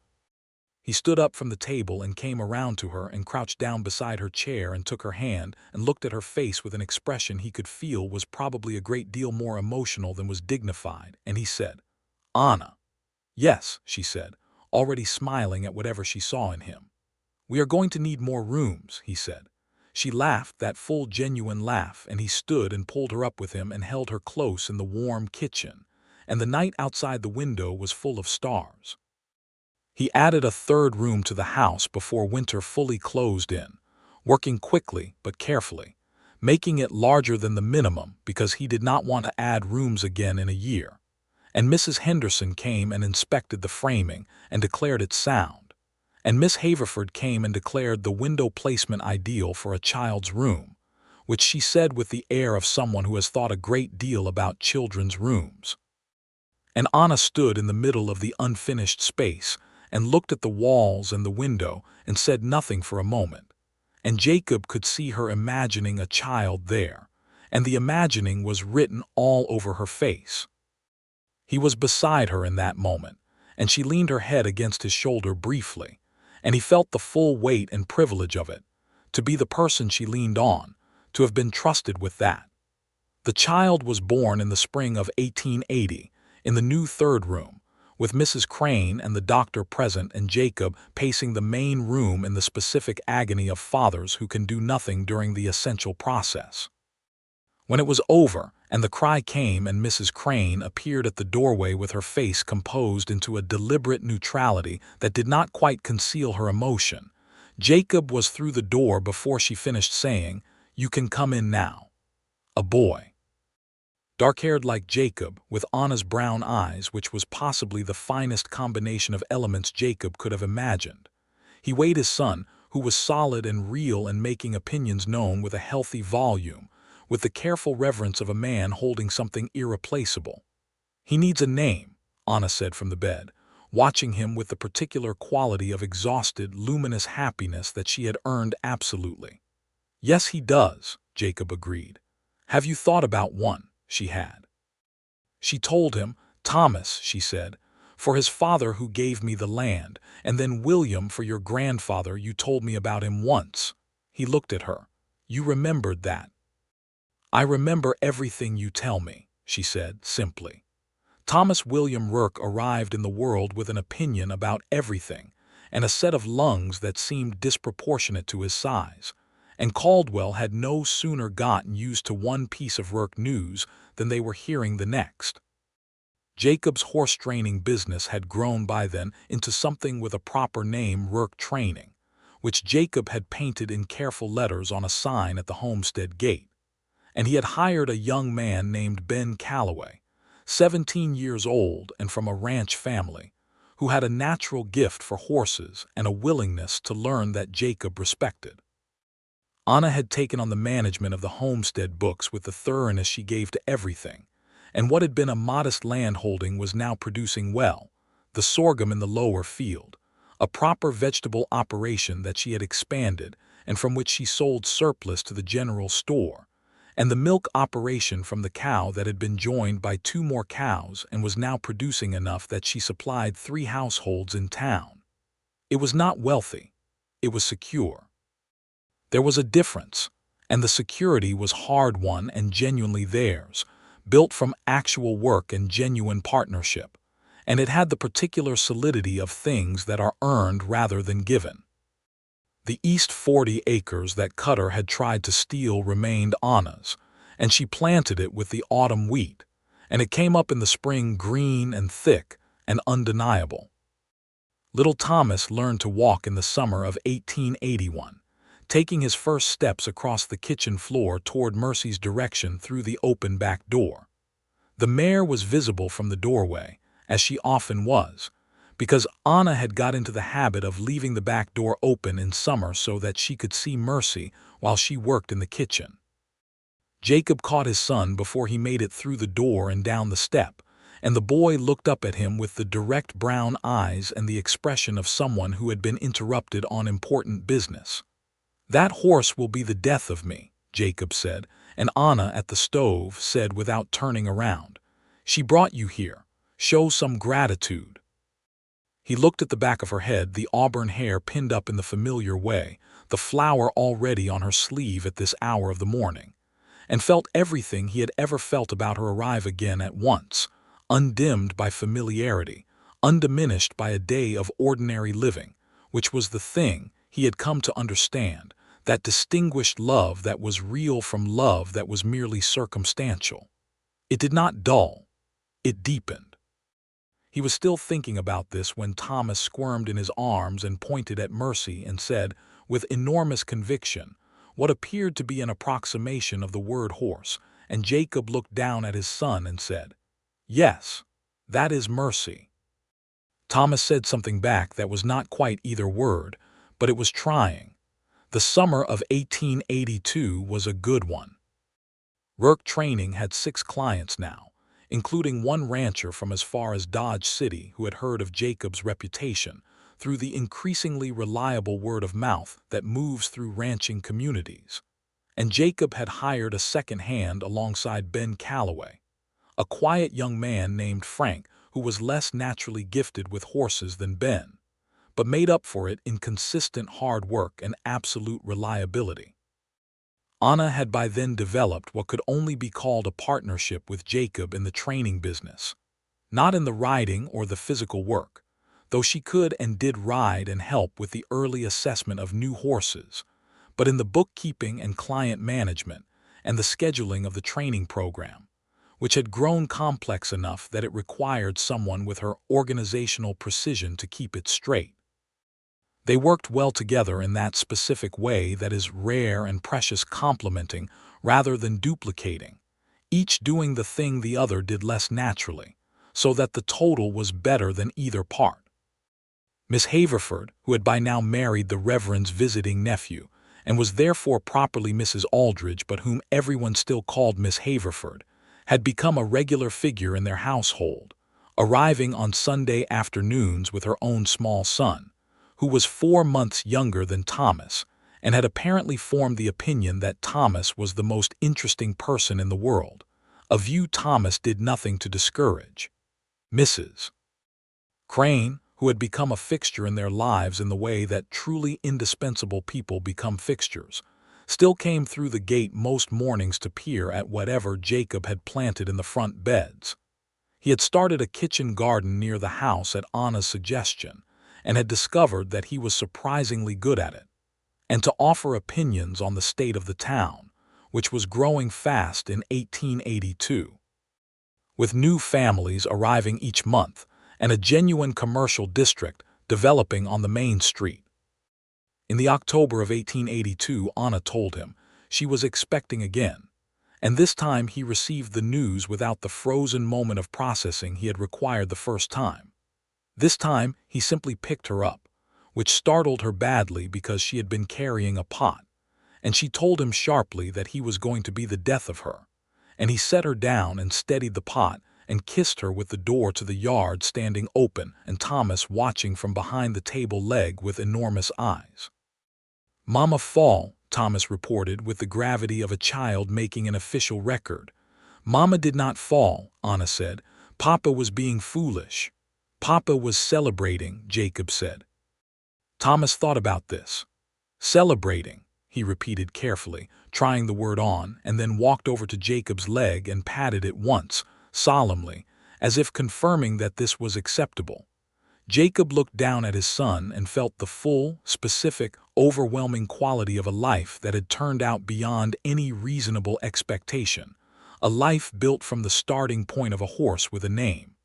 Speaker 1: He stood up from the table and came around to her and crouched down beside her chair and took her hand and looked at her face with an expression he could feel was probably a great deal more emotional than was dignified, and he said, "Anna." "Yes," she said, already smiling at whatever she saw in him. "We are going to need more rooms," he said. She laughed that full, genuine laugh, and he stood and pulled her up with him and held her close in the warm kitchen, and the night outside the window was full of stars. He added a third room to the house before winter fully closed in, working quickly but carefully, making it larger than the minimum because he did not want to add rooms again in a year. And Mrs. Henderson came and inspected the framing and declared it sound. And Miss Haverford came and declared the window placement ideal for a child's room, which she said with the air of someone who has thought a great deal about children's rooms. And Anna stood in the middle of the unfinished space and looked at the walls and the window and said nothing for a moment. And Jacob could see her imagining a child there, and the imagining was written all over her face. He was beside her in that moment, and she leaned her head against his shoulder briefly, and he felt the full weight and privilege of it, to be the person she leaned on, to have been trusted with that. The child was born in the spring of 1880, in the new third room, with Mrs. Crane and the doctor present and Jacob pacing the main room in the specific agony of fathers who can do nothing during the essential process. When it was over and the cry came and Mrs. Crane appeared at the doorway with her face composed into a deliberate neutrality that did not quite conceal her emotion, Jacob was through the door before she finished saying, "You can come in now." A boy. Dark-haired like Jacob, with Anna's brown eyes, which was possibly the finest combination of elements Jacob could have imagined. He weighed his son, who was solid and real and making opinions known with a healthy volume, with the careful reverence of a man holding something irreplaceable. "He needs a name," Anna said from the bed, watching him with the particular quality of exhausted, luminous happiness that she had earned absolutely. "Yes, he does," Jacob agreed. "Have you thought about one?" She had. She told him, "Thomas," she said, "for his father who gave me the land, and then William for your grandfather, you told me about him once." He looked at her. "You remembered that?" "I remember everything you tell me," she said, simply. Thomas William Rourke arrived in the world with an opinion about everything, and a set of lungs that seemed disproportionate to his size. And Caldwell had no sooner gotten used to one piece of Rourke news than they were hearing the next. Jacob's horse-training business had grown by then into something with a proper name, Rourke Training, which Jacob had painted in careful letters on a sign at the homestead gate. And he had hired a young man named Ben Calloway, 17 years old and from a ranch family, who had a natural gift for horses and a willingness to learn that Jacob respected. Anna had taken on the management of the homestead books with the thoroughness she gave to everything, and what had been a modest landholding was now producing well, the sorghum in the lower field, a proper vegetable operation that she had expanded and from which she sold surplus to the general store, and the milk operation from the cow that had been joined by 2 more cows and was now producing enough that she supplied 3 households in town. It was not wealthy, it was secure. There was a difference, and the security was hard-won and genuinely theirs, built from actual work and genuine partnership, and it had the particular solidity of things that are earned rather than given. The East 40 acres that Cutter had tried to steal remained Anna's, and she planted it with the autumn wheat, and it came up in the spring green and thick and undeniable. Little Thomas learned to walk in the summer of 1881. Taking his first steps across the kitchen floor toward Mercy's direction through the open back door. The mare was visible from the doorway, as she often was, because Anna had got into the habit of leaving the back door open in summer so that she could see Mercy while she worked in the kitchen. Jacob caught his son before he made it through the door and down the step, and the boy looked up at him with the direct brown eyes and the expression of someone who had been interrupted on important business. "That horse will be the death of me," Jacob said, and Anna at the stove said without turning around, "She brought you here. Show some gratitude." He looked at the back of her head, the auburn hair pinned up in the familiar way, the flower already on her sleeve at this hour of the morning, and felt everything he had ever felt about her arrive again at once, undimmed by familiarity, undiminished by a day of ordinary living, which was the thing he had come to understand, that distinguished love that was real from love that was merely circumstantial. It did not dull, it deepened. He was still thinking about this when Thomas squirmed in his arms and pointed at Mercy and said, with enormous conviction, what appeared to be an approximation of the word horse, and Jacob looked down at his son and said, "Yes, that is Mercy." Thomas said something back that was not quite either word, but it was trying. The summer of 1882 was a good one. Rourke Training had 6 clients now, including one rancher from as far as Dodge City who had heard of Jacob's reputation through the increasingly reliable word of mouth that moves through ranching communities. And Jacob had hired a second hand alongside Ben Calloway, a quiet young man named Frank who was less naturally gifted with horses than Ben, but made up for it in consistent hard work and absolute reliability. Anna had by then developed what could only be called a partnership with Jacob in the training business, not in the riding or the physical work, though she could and did ride and help with the early assessment of new horses, but in the bookkeeping and client management and the scheduling of the training program, which had grown complex enough that it required someone with her organizational precision to keep it straight. They worked well together in that specific way that is rare and precious, complementing rather than duplicating, each doing the thing the other did less naturally, so that the total was better than either part. Miss Haverford, who had by now married the Reverend's visiting nephew, and was therefore properly Mrs. Aldridge but whom everyone still called Miss Haverford, had become a regular figure in their household, arriving on Sunday afternoons with her own small son, who was 4 months younger than Thomas, and had apparently formed the opinion that Thomas was the most interesting person in the world, a view Thomas did nothing to discourage. Mrs. Crane, who had become a fixture in their lives in the way that truly indispensable people become fixtures, still came through the gate most mornings to peer at whatever Jacob had planted in the front beds. He had started a kitchen garden near the house at Anna's suggestion, and had discovered that he was surprisingly good at it, and to offer opinions on the state of the town, which was growing fast in 1882. With new families arriving each month, and a genuine commercial district developing on the main street. In the October of 1882, Anna told him she was expecting again, and this time he received the news without the frozen moment of processing he had required the first time. This time he simply picked her up, which startled her badly because she had been carrying a pot, and she told him sharply that he was going to be the death of her, and he set her down and steadied the pot and kissed her with the door to the yard standing open and Thomas watching from behind the table leg with enormous eyes. "Mama fall," Thomas reported with the gravity of a child making an official record. "Mama did not fall," Anna said. "Papa was being foolish." "Papa was celebrating," Jacob said. Thomas thought about this. "Celebrating," he repeated carefully, trying the word on, and then walked over to Jacob's leg and patted it once, solemnly, as if confirming that this was acceptable. Jacob looked down at his son and felt the full, specific, overwhelming quality of a life that had turned out beyond any reasonable expectation, a life built from the starting point of a horse with a name.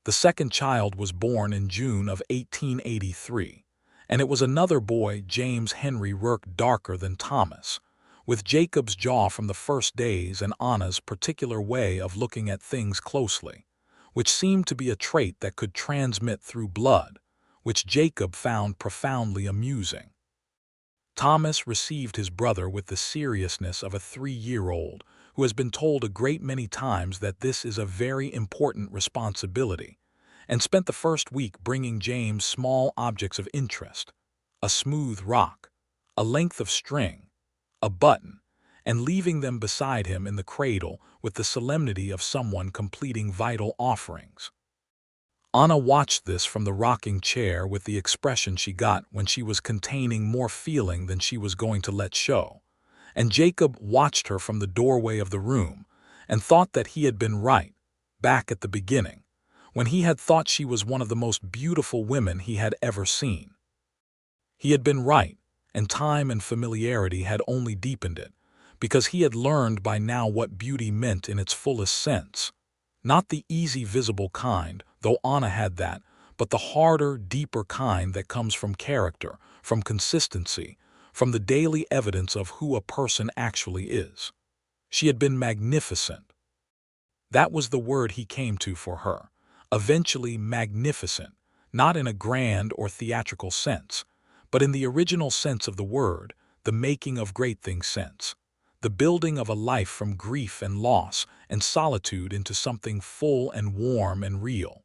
Speaker 1: The second child was born in June of 1883, and it was another boy, James Henry Rourke, darker than Thomas, with Jacob's jaw from the first days and Anna's particular way of looking at things closely, which seemed to be a trait that could transmit through blood, which Jacob found profoundly amusing. Thomas received his brother with the seriousness of a 3-year-old who has been told a great many times that this is a very important responsibility, and spent the first week bringing James small objects of interest, a smooth rock, a length of string, a button, and leaving them beside him in the cradle with the solemnity of someone completing vital offerings. Anna watched this from the rocking chair with the expression she got when she was containing more feeling than she was going to let show, and Jacob watched her from the doorway of the room and thought that he had been right, back at the beginning, when he had thought she was one of the most beautiful women he had ever seen. He had been right, and time and familiarity had only deepened it, because he had learned by now what beauty meant in its fullest sense. Not the easy, visible kind, though Anna had that, but the harder, deeper kind that comes from character, from consistency, from the daily evidence of who a person actually is. She had been magnificent. That was the word he came to for her. Eventually magnificent, not in a grand or theatrical sense, but in the original sense of the word, the making of great things sense, the building of a life from grief and loss and solitude into something full and warm and real.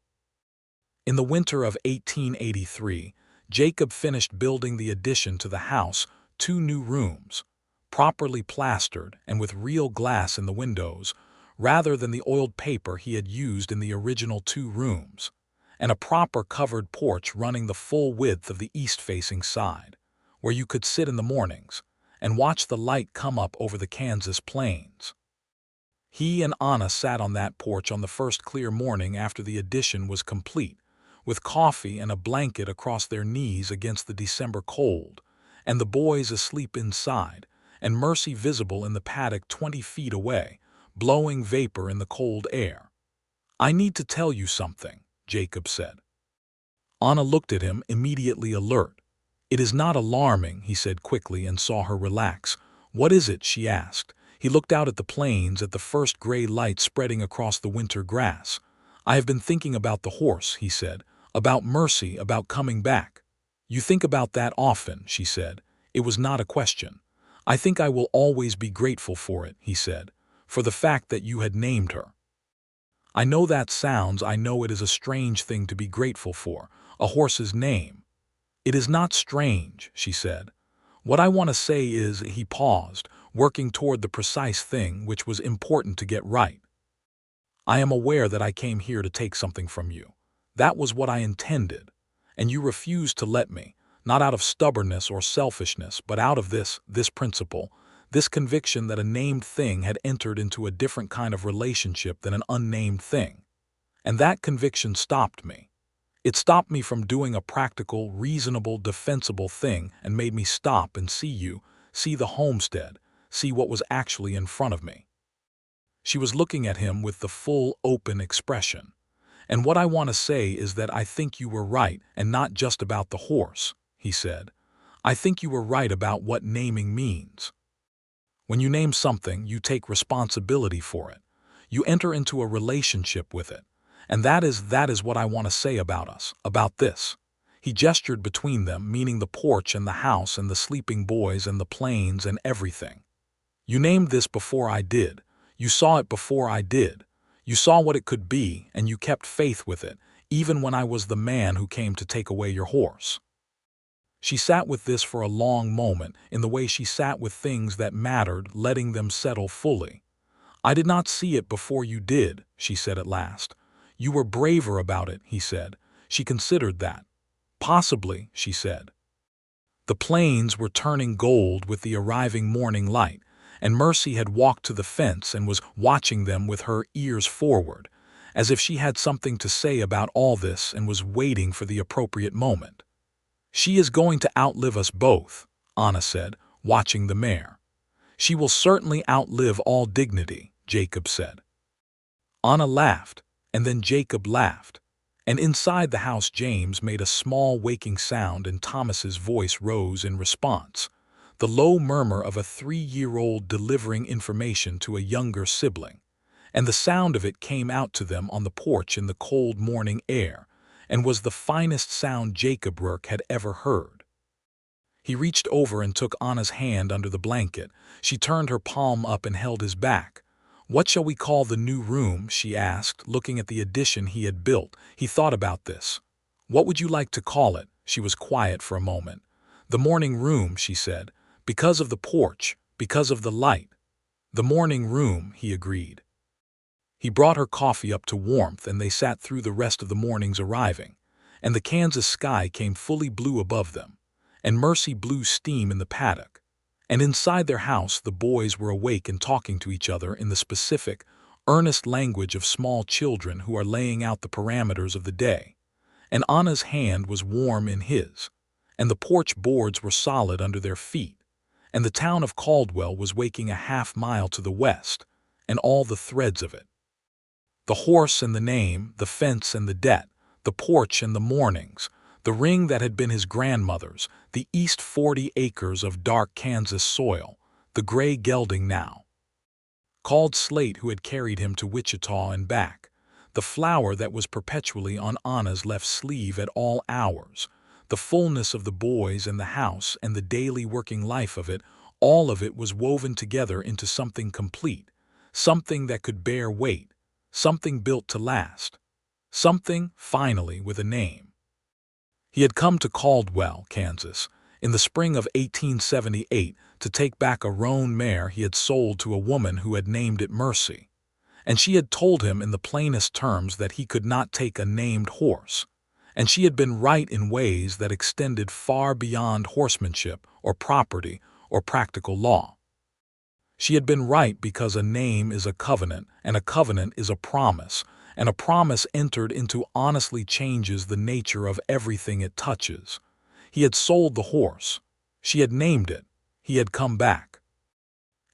Speaker 1: In the winter of 1883, Jacob finished building the addition to the house, 2 new rooms, properly plastered and with real glass in the windows, rather than the oiled paper he had used in the original 2 rooms, and a proper covered porch running the full width of the east-facing side, where you could sit in the mornings and watch the light come up over the Kansas plains. He and Anna sat on that porch on the first clear morning after the addition was complete, with coffee and a blanket across their knees against the December cold, and the boys asleep inside, and Mercy visible in the paddock 20 feet away, blowing vapor in the cold air. "I need to tell you something," Jacob said. Anna looked at him, immediately alert. "It is not alarming," he said quickly, and saw her relax. "What is it?" she asked. He looked out at the plains, at the first gray light spreading across the winter grass. "I have been thinking about the horse," he said. "About Mercy, about coming back." "You think about that often," she said. It was not a question. "I think I will always be grateful for it," he said, "for the fact that you had named her." "I know I know it is a strange thing to be grateful for, a horse's name." "It is not strange," she said. "What I want to say is," he paused, working toward the precise thing which was important to get right. "I am aware that I came here to take something from you. That was what I intended. And you refused to let me, not out of stubbornness or selfishness, but out of this principle, this conviction that a named thing had entered into a different kind of relationship than an unnamed thing. And that conviction stopped me. It stopped me from doing a practical, reasonable, defensible thing and made me stop and see you, see the homestead, see what was actually in front of me." She was looking at him with the full, open expression. "And what I want to say is that I think you were right, and not just about the horse," he said. "I think you were right about what naming means. When you name something, you take responsibility for it. You enter into a relationship with it. And that is what I want to say about us, about this." He gestured between them, meaning the porch and the house and the sleeping boys and the plains and everything. "You named this before I did. You saw it before I did. You saw what it could be, and you kept faith with it, even when I was the man who came to take away your horse." She sat with this for a long moment, in the way she sat with things that mattered, letting them settle fully. "I did not see it before you did," she said at last. "You were braver about it," he said. She considered that. "Possibly," she said. The plains were turning gold with the arriving morning light, and Mercy had walked to the fence and was watching them with her ears forward, as if she had something to say about all this and was waiting for the appropriate moment. "She is going to outlive us both," Anna said, watching the mare. "She will certainly outlive all dignity," Jacob said. Anna laughed, and then Jacob laughed, and inside the house James made a small waking sound and Thomas's voice rose in response, the low murmur of a 3-year-old delivering information to a younger sibling, and the sound of it came out to them on the porch in the cold morning air, and was the finest sound Jacob Rourke had ever heard. He reached over and took Anna's hand under the blanket. She turned her palm up and held his back. "What shall we call the new room?" she asked, looking at the addition he had built. He thought about this. "What would you like to call it?" She was quiet for a moment. "The morning room," she said, "because of the porch, because of the light." "The morning room," he agreed. He brought her coffee up to warmth, and they sat through the rest of the morning's arriving, and the Kansas sky came fully blue above them, and Mercy blew steam in the paddock. And inside their house the boys were awake and talking to each other in the specific, earnest language of small children who are laying out the parameters of the day. And Anna's hand was warm in his, and the porch boards were solid under their feet, and the town of Caldwell was waking a half-mile to the west, and all the threads of it. The horse and the name, the fence and the debt, the porch and the mornings, the ring that had been his grandmother's, the east 40 acres of dark Kansas soil, the gray gelding now called Slate who had carried him to Wichita and back, the flower that was perpetually on Anna's left sleeve at all hours, the fullness of the boys and the house and the daily working life of it, all of it was woven together into something complete, something that could bear weight, something built to last, something, finally, with a name. He had come to Caldwell, Kansas, in the spring of 1878 to take back a roan mare he had sold to a woman who had named it Mercy, and she had told him in the plainest terms that he could not take a named horse, and she had been right in ways that extended far beyond horsemanship or property or practical law. She had been right because a name is a covenant, and a covenant is a promise, and a promise entered into honestly changes the nature of everything it touches. He had sold the horse. She had named it. He had come back.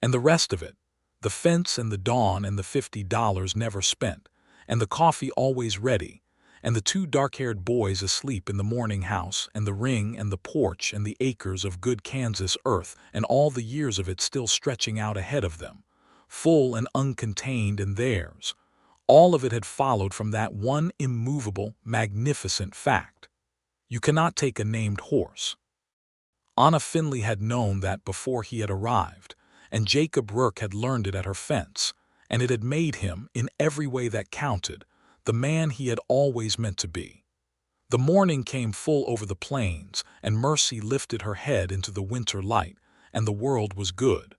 Speaker 1: And the rest of it, the fence and the dawn and the $50 never spent, and the coffee always ready, and the two dark-haired boys asleep in the morning house, and the ring and the porch and the acres of good Kansas earth and all the years of it still stretching out ahead of them, full and uncontained and theirs. All of it had followed from that one immovable, magnificent fact. You cannot take a named horse. Anna Finley had known that before he had arrived, and Jacob Rourke had learned it at her fence, and it had made him, in every way that counted, the man he had always meant to be. The morning came full over the plains, and Mercy lifted her head into the winter light, and the world was good.